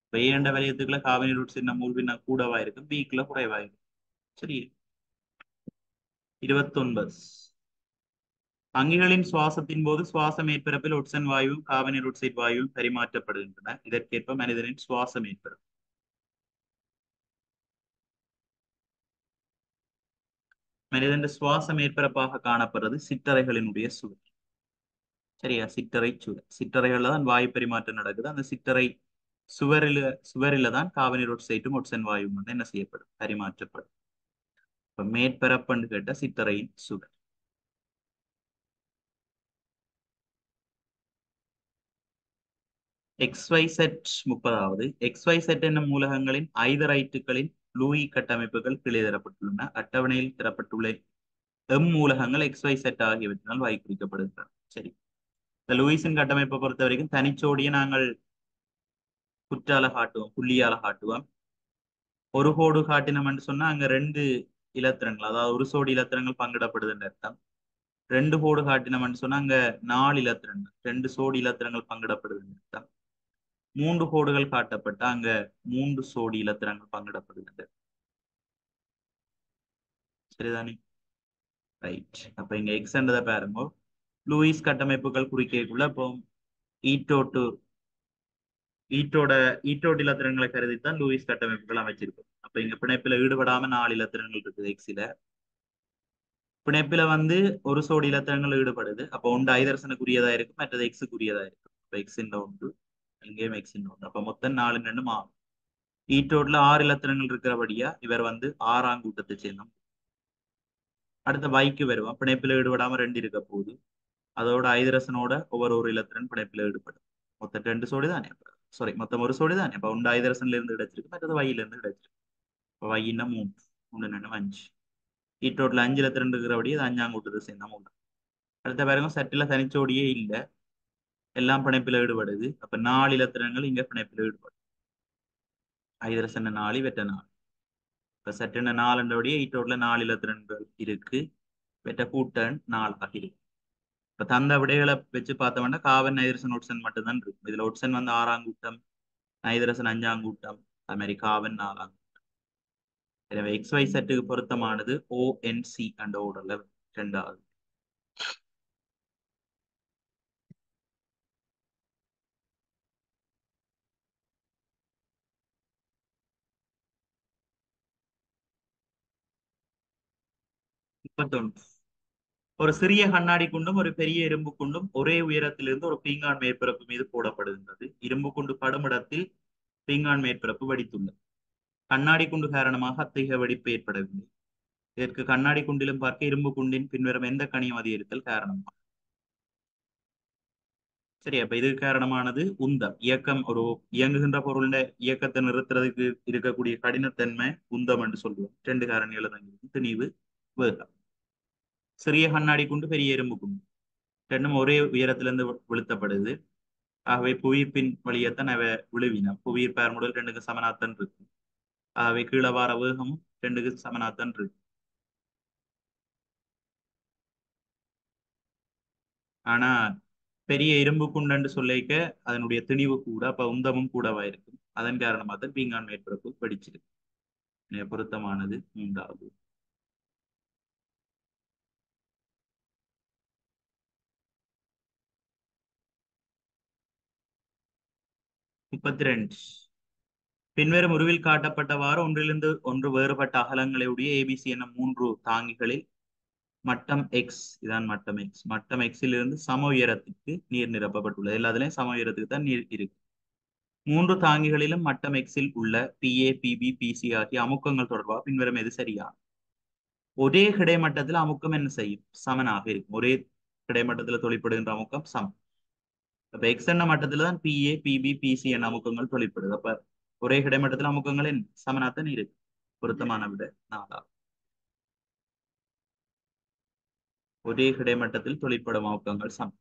இப்ப ஏ என்ற வலயத்துக்குள்ள காவனீர் ஒட்சைட் மூல் பின்னம் கூடவா இருக்கும், பிக்குள்ள குறைவா இருக்கும். சரி. 29 அங்கிகளின் சுவாசத்தின் போது சுவாச மேற்பரப்பில் ஒட்சன் வாயுவும் கார்பனீர் ஒட்சைட் வாயுவும் பரிமாற்றப்படுகின்றன. இதற்கேற்ப மனிதனின் சுவாச மேற்பரப்பு. மனிதன் சுவாச மேற்பரப்பாக காணப்படுறது சிற்றறைகளினுடைய சுவர். சரியா? சிற்றறை சுவர். சிற்றறைகள்ல தான் வாயு பரிமாற்றம் நடக்குது. அந்த சிற்றறை சுவரில தான் கார்பனீர் ஒட்சைட்டும் ஒட்சன் வாயுவும் வந்து என்ன செய்யப்படும்? பரிமாற்றப்படும். இப்ப மேற்பரப்புன்னு கேட்ட சிற்றறையின் சுவர். XYZ 30வது XYZ என்னும் மூலகங்களின் ஐதரைட்டுகளின் லூயி கட்டமைப்புகள் கீழே தரப்பட்டுள்ளன. அட்டவணையில் தரப்பட்டுள்ள மூலகங்கள் XYZ ஆகியவற்றினால் வாய் குறிக்கப்படுகின்றன. சரி. இந்த லூயிஸின் கட்டமைப்பை பொறுத்த வரைக்கும் தனிச்சோடியை நாங்கள் குற்றால காட்டுவோம், புள்ளியால காட்டுவோம். ஒரு கோடு காட்டினோம்னு சொன்னா அங்க 2 இலத்திரங்கள், அதாவது ஒரு சோடி இலத்திரங்கள் பங்கிடப்படுதுன்ற அர்த்தம். 2 கோடு காட்டினோம்னு சொன்னா அங்க 4 இலத்திரங்கள், 2 சோடி இலத்திரங்கள் பங்கிடப்படுதுன்னு அர்த்தம். 3 கோடுகள் காட்டப்பட்ட அங்க 3 சோடி இலத்திரங்கள் பங்கிடப்படுகிறது. சரிதானே? ரைட். அப்ப இங்க எக்ஸ்ன்றதை பாருங்க. லூயிஸ் கட்டமைப்புகள் குறிக்கக்குள்ள இப்போ ஈட்டோட்டு ஈட்டோட ஈட்டோட் இலத்திரங்களை கருதித்தான் லூயிஸ் கட்டமைப்புகள் அமைச்சிருக்கும். அப்ப இங்க பிணைப்பில ஈடுபடாம 4 இலத்திரங்கள் இருக்குது எக்ஸில. பிணைப்பில வந்து ஒரு சோடி இலத்திரங்கள் ஈடுபடுது. அப்போ ஒன்று ஐதரசனுக்குரியதா இருக்கும், மற்றது எக்ஸுக்குரியதா இருக்கும். இப்போ எக்ஸ் ஒன்று, இங்கேயும் எக்ஸ் ஒன்று. அப்ப மொத்தம் 4 2 ஆகும். ஈட்டோட்ல 6 இலத்திரங்கள் இருக்கிறபடியா இவர் வந்து 6ஆம் கூட்டத்தை சேர்ந்தோம். அடுத்த வைக்கு வருவோம். பிணைப்பில் ஈடுபடாம 2 இருக்க போகுது. அதோட ஐதரசனோட ஒரு இலத்திரன் பிணைப்பில் ஈடுபடும். மொத்தம் 2 சோடி தானே? சாரி, மொத்தம் ஒரு சோடி தானே? அப்ப ஒன்று ஐதரசன்ல இருந்து கிடைச்சிருக்கு, மற்றது வையில இருந்து கிடைச்சிருக்கு. இப்போ வையின்னா 3 3 2 5. ஈட்டோட்ல 5 இலத்திரன் இருக்கிறபடி அது 5ஆம் கூட்டத்தை சேர்ந்தா 3. அடுத்த பாருங்க, சட்டில தனிச்சோடியே இல்லை. எல்லாம் பிணைப்பில் ஈடுபடுது. அப்ப 4 இலத்திரன்கள் இங்க பிணைப்பில் ஈடுபடும். ஐதரசன் 4 வெற்ற 4. இப்ப சட்டென 4 ஈட்டோட்ல 4 இலத்திரன்கள் இருக்கு. வெற்ற கூட்டன் 4 இருக்கு. இப்ப தந்த விடைகளை வச்சு பார்த்தோம்னா காவன் நைதரசன் ஒட்சன் மட்டும்தான் இருக்கு. இதுல ஒட்சன் வந்து 6ஆம் கூட்டம், நைதரசன் 5ஆம் கூட்டம், அது மாதிரி காவன் 4ஆம். எனவே XY செட்டுக்கு பொருத்தமானது ONC என்ற ஓர்டர்ல 2வது. முப்பத்தொன்று. ஒரு சிறிய கண்ணாடி குண்டும் ஒரு பெரிய இரும்பு குண்டும் ஒரே உயரத்திலிருந்து ஒரு பீங்கான் மேற்பரப்பு மீது போடப்படுகின்றது. இரும்பு குண்டு படும் இடத்தில் பீங்கான் மேற்பரப்பு வெடித்துள்ளது. கண்ணாடி குண்டு காரணமாக அத்தகைய வெடிப்பு ஏற்படவில்லை. இதற்கு கண்ணாடி குண்டிலும் பார்க்க இரும்பு குண்டின் பின்வரும் எந்த கணியம் அதிகரித்தல் காரணமா? சரி, அப்ப இது காரணமானது உந்தம். இயக்கம் ஒரு இயங்குகின்ற பொருளுடைய இயக்கத்தை நிறுத்துறதுக்கு இருக்கக்கூடிய கடினத்தன்மை உந்தம் என்று சொல்லுவோம். 2 காரணிகளை தான் இருக்கு. திணிவு, வேகம். சிறிய கண்ணாடி குண்டு பெரிய இரும்பு குண்டு ரெண்டும் ஒரே உயரத்திலிருந்து விழுத்தப்படுது. ஆகவே புவியீர்ப்பின் வழியத்தான் அவை விழுவின. புவியீர்ப்பு முதல் 2க்கு சமனாத்தான் இருக்கு. ஆகவே கீழே வார வேகமும் 2க்கு சமனாத்தான் இருக்கு. ஆனா பெரிய இரும்பு குண்டு சொல்லிக்க அதனுடைய திணிவு கூட, அப்ப உந்தமும் கூடவா இருக்கும். அதன் காரணமாக தான் பீங்கான் மேற்பரப்பு வெடிச்சிருக்கு. பொருத்தமானது 3வது. 32. பின்வரும் உருவில் காட்டப்பட்டவாறு ஒன்றிலிருந்து ஒன்று வேறுபட்ட அகலங்களையுடைய ABC என 3 தாங்கிகளில் மட்டம் எக்ஸ், இதான் மட்டம் எக்ஸ். மட்டம் எக்ஸில் இருந்து சம உயரத்துக்கு நீர் நிரப்பப்பட்டுள்ளது. எல்லாத்துலயும் சம உயரத்துக்கு தான் நீர் இருக்கு. 3 தாங்கிகளிலும் மட்டம் எக்ஸில் உள்ள PA, PB, PC ஆகிய அமுக்கங்கள் தொடர்பாக பின்வரும் எது சரியா? ஒரே கிடைமட்டத்தில் அமுக்கம் என்ன செய்யும்? சமனாக இருக்கும். ஒரே கிடைமட்டத்தில் தொழிற்படுகின்ற அமுக்கம் சமம். அப்ப எக்ஸ் என்ற மட்டத்துல தான் PA, PB, PC என்ற அமுக்கங்கள் தொழிற்படுது. அப்ப ஒரே கிடைமட்டத்தில் அமுக்கங்கள் சமனாத்தான் இருக்கு. பொருத்தமான விட 4. ஒரே கிடைமட்டத்தில் தொழிற்படும் அமுக்கங்கள் சமம்.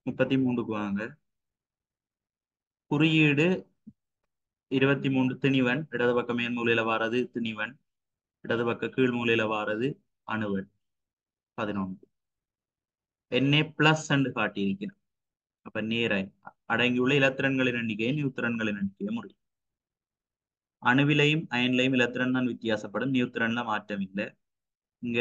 33க்கு வாங்க. குறியீடு 23 திணிவன். இடது பக்க மேல் மூலையில வாரது திணிவன், இடது பக்க கீழ் மூலையில வாரது அணுவன். 11 NA பிளஸ் என்று காட்டியிருக்கிறோம். அப்ப நேராய் அடங்கியுள்ள இலத்திரன்களின் எண்ணிக்கையை நியூத்திரன்களின் எண்ணிக்கையை முடியும். அணுவிலையும் அயன்லையும் இலத்திரன் தான் வித்தியாசப்படும். நியூத்திரன்ல மாற்றம் இல்லை. இங்க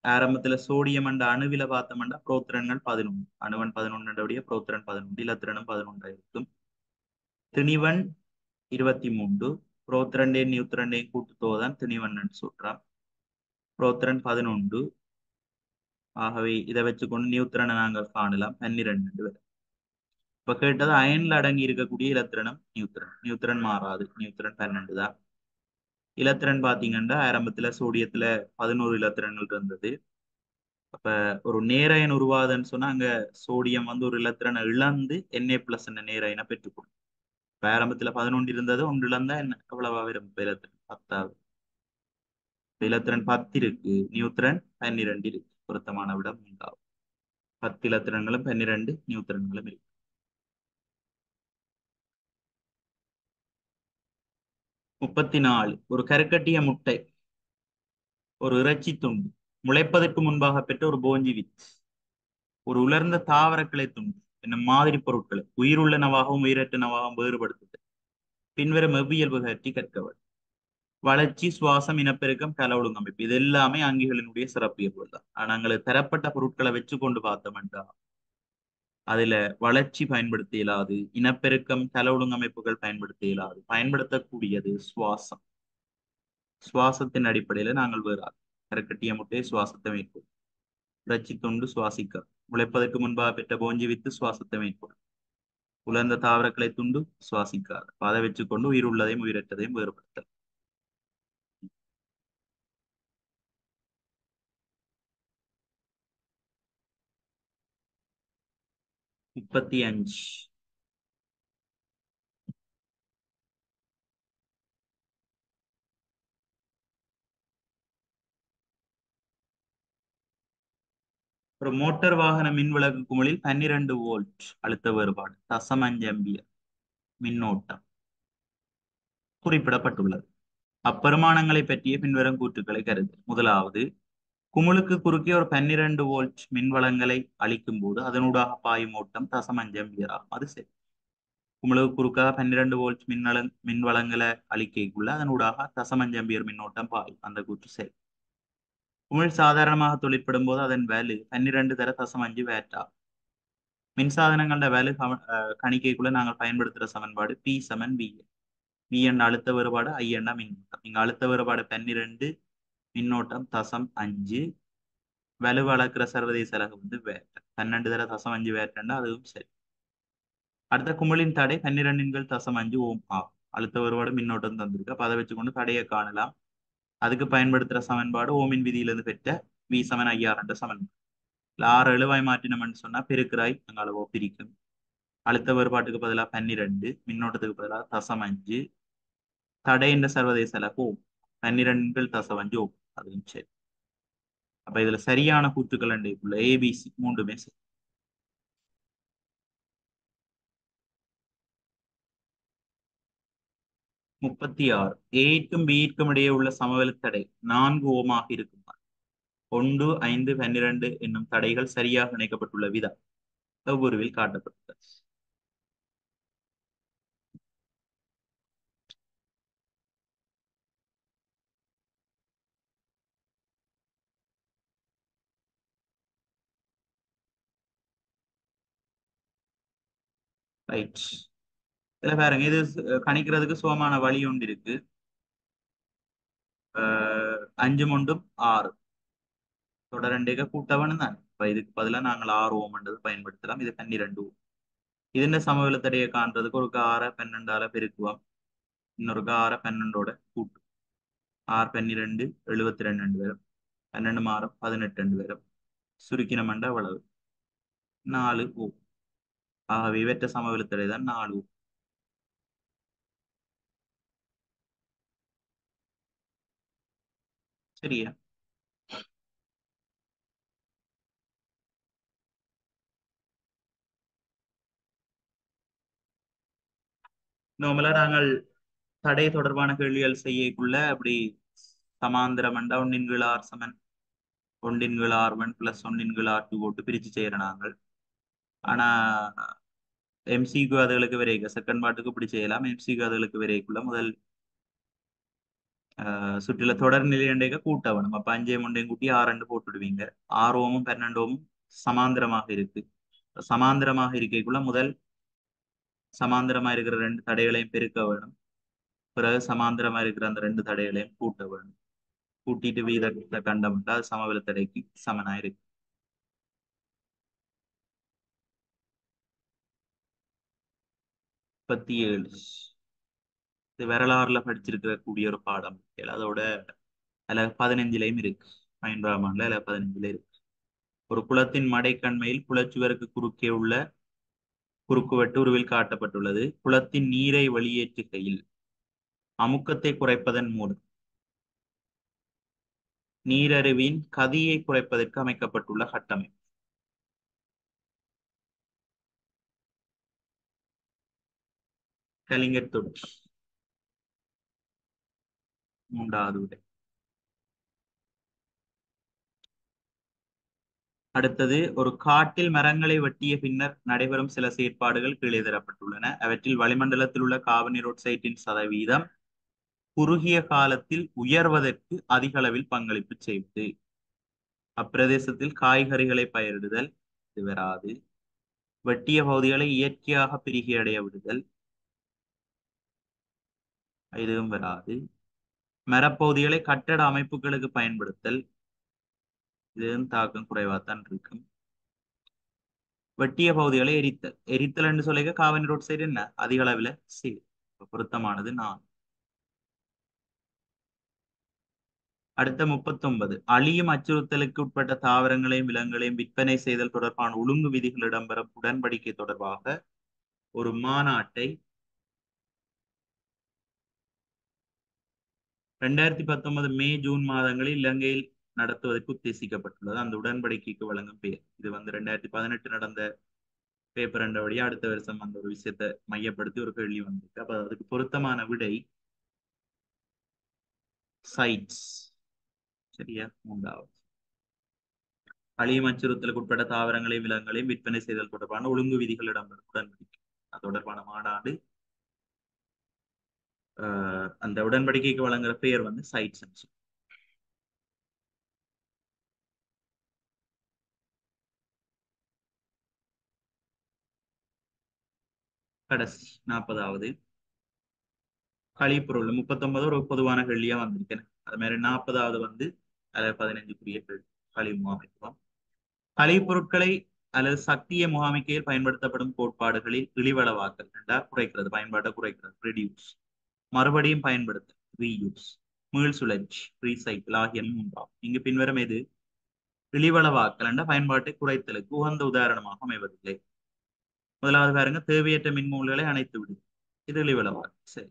ஆரம்பத்துல சோடியம் என்ற அணுவில பார்த்தோம்னா புரோத்திரன்கள் 11, அணுவன் 11 புரோத்திரன் 11, இலத்திரனும் 11 இருக்கும். திணிவன் 23, புரோத்திரண்டே நியூத்திரண்டே கூட்டுத்தொகைதான் திணிவன் சொல்றான். புரோத்திரன் 11. ஆகவே இதை வச்சுக்கொண்டு நியூத்திரனை நாங்கள் காணலாம் 12 வரை. இப்ப கேட்டது அயன்ல அடங்கி இருக்கக்கூடிய இலத்திரனம் நியூத்திரன். நியூத்திரன் மாறாது. நியூத்திரன் 12 தான். இலத்திரன் பாத்தீங்கன்னா ஆரம்பத்துல சோடியத்துல 11 இலத்திரன்கள் இருந்தது. அப்ப ஒரு நேரயன் உருவாதுன்னு சொன்னா அங்க சோடியம் வந்து ஒரு இலத்திரனை இழந்து Na பிளஸ் என்ற நேரயனை பெற்றுக்கொள்ளும். இப்ப ஆரம்பத்துல 11 இருந்தது, ஒன்று இழந்தா என்ன எவ்வளவா வரும்? இலத்திரன் 10. இலத்திரன் 10 இருக்கு, நியூத்திரன் 12 இருக்கு. பொருத்தமான விட 3வது. 10 இலத்திரன்களும் 12 நியூத்திரன்களும் இருக்கு. 34. ஒரு கருக்கட்டிய முட்டை, ஒரு இறைச்சி துண்டு, முளைப்பதற்கு முன்பாக பெற்ற ஒரு போஞ்சி வித், ஒரு உலர்ந்த தாவரக்கிளை துண்டு என்னும் மாதிரி பொருட்களை உயிருள்ளனவாகவும் உயிரற்றனவாகவும் வேறுபடுத்துது பின்வரும் எவ்வியல்பு பற்றி கற்கவர். வளர்ச்சி, சுவாசம், இனப்பெருக்கம், கல ஒழுங்கமைப்பு, இது எல்லாமே அங்கிகளினுடைய சிறப்பியல்புகள் தான். நாங்கள் தரப்பட்ட பொருட்களை வச்சு கொண்டு பார்த்தோம்டா அதுல வளர்ச்சி பயன்படுத்த இயலாது, இனப்பெருக்கம், கல ஒழுங்கமைப்புகள் பயன்படுத்த இயலாது. பயன்படுத்தக்கூடியது சுவாசம். சுவாசத்தின் அடிப்படையில நாங்கள் வேறு கருக்கட்டிய முட்டையை சுவாசத்தை மேற்கொள்ளும். இறைச்சி துண்டு சுவாசிக்க, முளைப்பதற்கு முன்பாக பெற்ற போஞ்சி வித்து சுவாசத்தை மேற்கொள்ளும். உலர்ந்த தாவரக்களை துண்டு சுவாசிக்காது. அதை வச்சுக்கொண்டு உயிர் உள்ளதையும் உயிரற்றதையும் வேறுபடுத்தல். 35. ஒரு மோட்டார் வாகன மின் விளக்கு குமிழில் 12 வோல்ட் அழுத்த வேறுபாடு 0.5 ஆம்பியர் மின்னோட்டம் குறிப்பிடப்பட்டுள்ளது. அப்பெருமானங்களை பற்றிய பின்வரும் கூற்றுக்களை கருது. முதலாவது, குமிழுக்கு குறுக்கே ஒரு 12 வோல்ட் மின் வளங்களை அளிக்கும் போது அதனூடாக பாயும் ஓட்டம் 0.5 ஆம்பியர் ஆகும். அது சரி. குமிழுக்கு குறுக்காக 12 வோல்ட் மின் வளங்களை அளிக்கக்குள்ள அதனூடாக 0.5 ஆம்பியர் மின்னோட்டம் பாயும். அந்த கூற்று சரி. குமிழ் சாதாரணமாக தொழிற்படும் போது அதன் வேலு 12 தர 0.5 வாட் ஆகும். மின்சாதனங்களோட வேலு கணிக்கைக்குள்ள நாங்கள் பயன்படுத்துற சமன்பாடு பி சமன் வி. வி என்ற அழுத்த வேறுபாடு, ஐ என்ற மின்னோட்டம். இங்க அழுத்த வேறுபாடு 12, மின்னோட்டம் 0.5. வலு அளக்கிற சர்வதேச அலகு வேட். 12 தர 0.5 வாட் அதுவும் சரி. அடுத்த, குமிழின் தடை 12 × 0.5 ஓம் ஆகும். அழுத்த வேறுபாடு மின்னோட்டம் தந்திருக்கு. அப்ப அதை வச்சுக்கொண்டு தடையை காணலாம். அதுக்கு பயன்படுத்துற சமன்பாடு ஓமின் விதியிலிருந்து பெற்ற வி சமன் ஐஆர் என்ற சமன்பாடு. ஆறு எழுவாய் மாற்றினோம்னு சொன்னா பெருக்கிறாய் அங்க அளவோ பிரிக்கும். அழுத்த வேறுபாட்டுக்கு பதிலாக 12, மின்னோட்டத்துக்கு பதிலாக 0.5, தடை என்ற சர்வதேச அலகு ஓம். 12 × 0.5 ஓம். அதுவும் சரி. அப்ப இதுல சரியான கூற்றுக்கள் அண்டைக்குள்ள ஏபிசி மூன்றுமே சரி. 36. ஏக்கும் பிக்கும் இடையே உள்ள சமவெளி தடை 4 ஓமாக இருக்கும். 1, 5, 12 என்னும் தடைகள் சரியாக இணைக்கப்பட்டுள்ள விதம் எவ்வுருவில் காட்டப்பட்டுள்ளது. ரைட். இதுல பாருங்க, இது கணிக்கிறதுக்கு சுகமான வழி ஒன்று இருக்கு. 5 ஒன்றும் 6 தொடரண்டேக கூட்டவன் தான். இப்ப இதுக்கு பதிலாக நாங்கள் 6 ஓம்ன்றது பயன்படுத்தலாம். இது 12 ஓம். ഇതിന്റെ സമവെളുത്തടയെ കാണുறதுக்கு ஒரு 6 12ஆல பெருக்குவோம். இன்னொரு 6 12ஓட கூட்டும். 6 12 72 வரும். 12 மாறும் 18 வரும். சுருக்கினமண்டா அவ்வளவு 4 ஓம். ஆகவே இவற்ற சமவெளுத்தடை தான் 4 ஓம். சரியா? நார்மலா நாங்கள் தடை தொடர்பான கேள்விகள் செய்யக்குள்ள அப்படி சமாந்திரமண்டா 1/r சமன் 1/r1 + 1/r2 போட்டு பிரிச்சு செய்யற நாங்கள். ஆனா எம்சிக்கு அதுகளுக்கு வரைக்கும் செகண்ட் பார்ட்டுக்கு இப்படி செய்யலாம். எம்சிக்கு அதுகளுக்கு வரைக்குள்ள முதல் சுற்றுல தொடர் நிலையண்டைக கூட்டவணும். அப்ப 5 ஒன்றையும் கூட்டி 6 போட்டுடுவீங்க. 6 ஓமும் 12 ஓமும் சமாந்திரமாக இருக்கு. சமாந்திரமாக இருக்கைக்குள்ள முதல் சமாந்திரமா இருக்கிற 2 தடைகளையும் பெருக்க வேணும். பிறகு சமாந்திரமா இருக்கிற அந்த 2 தடைகளையும் கூட்ட வேணும். கூட்டிட்டு வீதத்தை கண்டோம்னா அது சமவெளி தடைக்கு சமனா இருக்கு. 37. இது வரலாறுல படிச்சிருக்கிற கூடிய ஒரு பாடம். அதோட அதுல 15லயும் இருக்கு. 5ஆம் ஆண்டுல அதுல 15ல இருக்கு. ஒரு குளத்தின் மடைக்கண்மையில் குளச்சுவருக்கு குறுக்கே உள்ள குறுக்குவெட்டு உருவில் காட்டப்பட்டுள்ளது. குளத்தின் நீரை வெளியேற்றுகையில் அமுக்கத்தை குறைப்பதன் மூலம் நீரருவின் கதியை குறைப்பதற்கு அமைக்கப்பட்டுள்ள கட்டமைப்பு. கலிங்கர் தொட்டி 3வது விடை. அடுத்தது, ஒரு காட்டில் மரங்களை வெட்டிய பின்னர் நடைபெறும் சில செயற்பாடுகள் கீழே தரப்பட்டுள்ளன. அவற்றில் வளிமண்டலத்தில் உள்ள கார்பன் சதவீதம் குறுகிய காலத்தில் உயர்வதற்கு அதிக அளவில் பங்களிப்பு செய்வது. அப்பிரதேசத்தில் காய்கறிகளை பயிரிடுதல் இது வராது. வெட்டிய பகுதிகளை இயற்கையாக பிரிகி அடைய விடுதல் இதுவும் வராது. மரப்பகுதிகளை கட்டட அமைப்புகளுக்கு பயன்படுத்தல் இதுவும் தாக்கம் குறைவாத்தான் இருக்கும். வெட்டிய பகுதிகளை எரித்தல். எரித்தல் என்று சொல்லிக்க கார்பன் என்ன அதிக அளவில் பொருத்தமானது நான். அடுத்த 39 அழியும் அச்சுறுத்தலுக்கு உட்பட்ட தாவரங்களையும் விலங்குகளையும் விற்பனை செய்தல் தொடர்பான ஒழுங்கு விதிகள் இடம்பெறும் உடன்படிக்கை தொடர்பாக ஒரு மாநாட்டை 2019 மே ஜூன் மாதங்களில் இலங்கையில் நடத்துவதற்கு உத்தேசிக்கப்பட்டுள்ளது. அந்த உடன்படிக்கைக்கு வழங்கும் பெயர். இது வந்து 2018 நடந்த பேப்பர் என்றபடியா அடுத்த வருஷம் அந்த ஒரு விஷயத்தை மையப்படுத்தி ஒரு கேள்வி வந்திருக்கு. அப்ப அதுக்கு பொருத்தமான விடை சைட்ஸ். சரியா? மூன்றாவது அழியும் அச்சுறுத்தலுக்கு உட்பட்ட தாவரங்களையும் விலங்குகளையும் விற்பனை செய்தல் தொடர்பான ஒழுங்கு விதிகள் இடம்பெறும் உடன்படிக்கை. அது தொடர்பான மாநாடு. அந்த உடன்படிக்கைக்கு வழங்குற பெயர் வந்து சைட்ஸ். கடைசி 40வது கழிப்பொருள். 39 ஒரு பொதுவான கேள்வியா வந்திருக்கேன். அது மாதிரி 40வது வந்து 15 களி முகாமைத்துவம். கழிப்பொருட்களை அல்லது சக்தியை முகாமிக்கையில் பயன்படுத்தப்படும் கோட்பாடுகளில் இழிவளவாக்கல் என்றால் குறைக்கிறது, பயன்பாட்டை குறைக்கிறது, ரெடியூஸ். மறுபடியும் பயன்படுத்த ரீயூஸ். மீள் சுழற்சி ரீசைக்கிள் ஆகிய மூன்றாம். இங்கு பின்வரும் எது இழிவளவாக்கல் என்ற பயன்பாட்டை குறைத்தலுக்கு உகந்த உதாரணமாக அமைவதில்லை? முதலாவது பாருங்க, தேவையற்ற மின்மூல்களை அணைத்து விடு. இது இழிவளவாக்கல். சரி.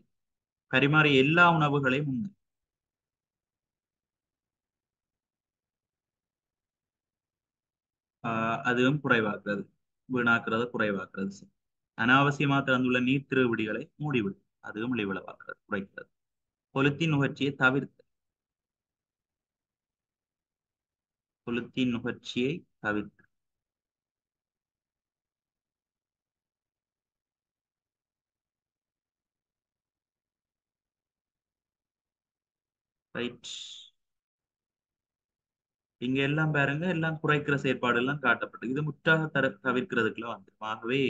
பரிமாறிய எல்லா உணவுகளையும் அதுவும் குறைவாக்குறது, வீணாக்குறது, குறைவாக்குறது. சரி. அனாவசியமாக திறந்துள்ள நீர் திருவிடிகளை மூடிவிடும். அதுவும் இழிவளவாக்குறது, குறைக்கிறது. கொளுத்தின் நுகர்ச்சியை தவிர்த்து. கொளுத்தின் நுகர்ச்சியை தவிர்த்து. ரைட். இங்க எல்லாம் பாருங்க, எல்லாம் குறைக்கிற செயற்பாடு எல்லாம் காட்டப்பட்டு இது முற்றாக தவிர்க்கிறதுக்குள்ள வந்துடும். ஆகவே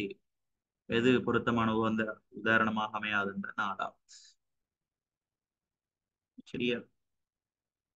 எது பொருத்தமான உகந்த உதாரணமாக அமையாதுன்ற 4வது. சரியா?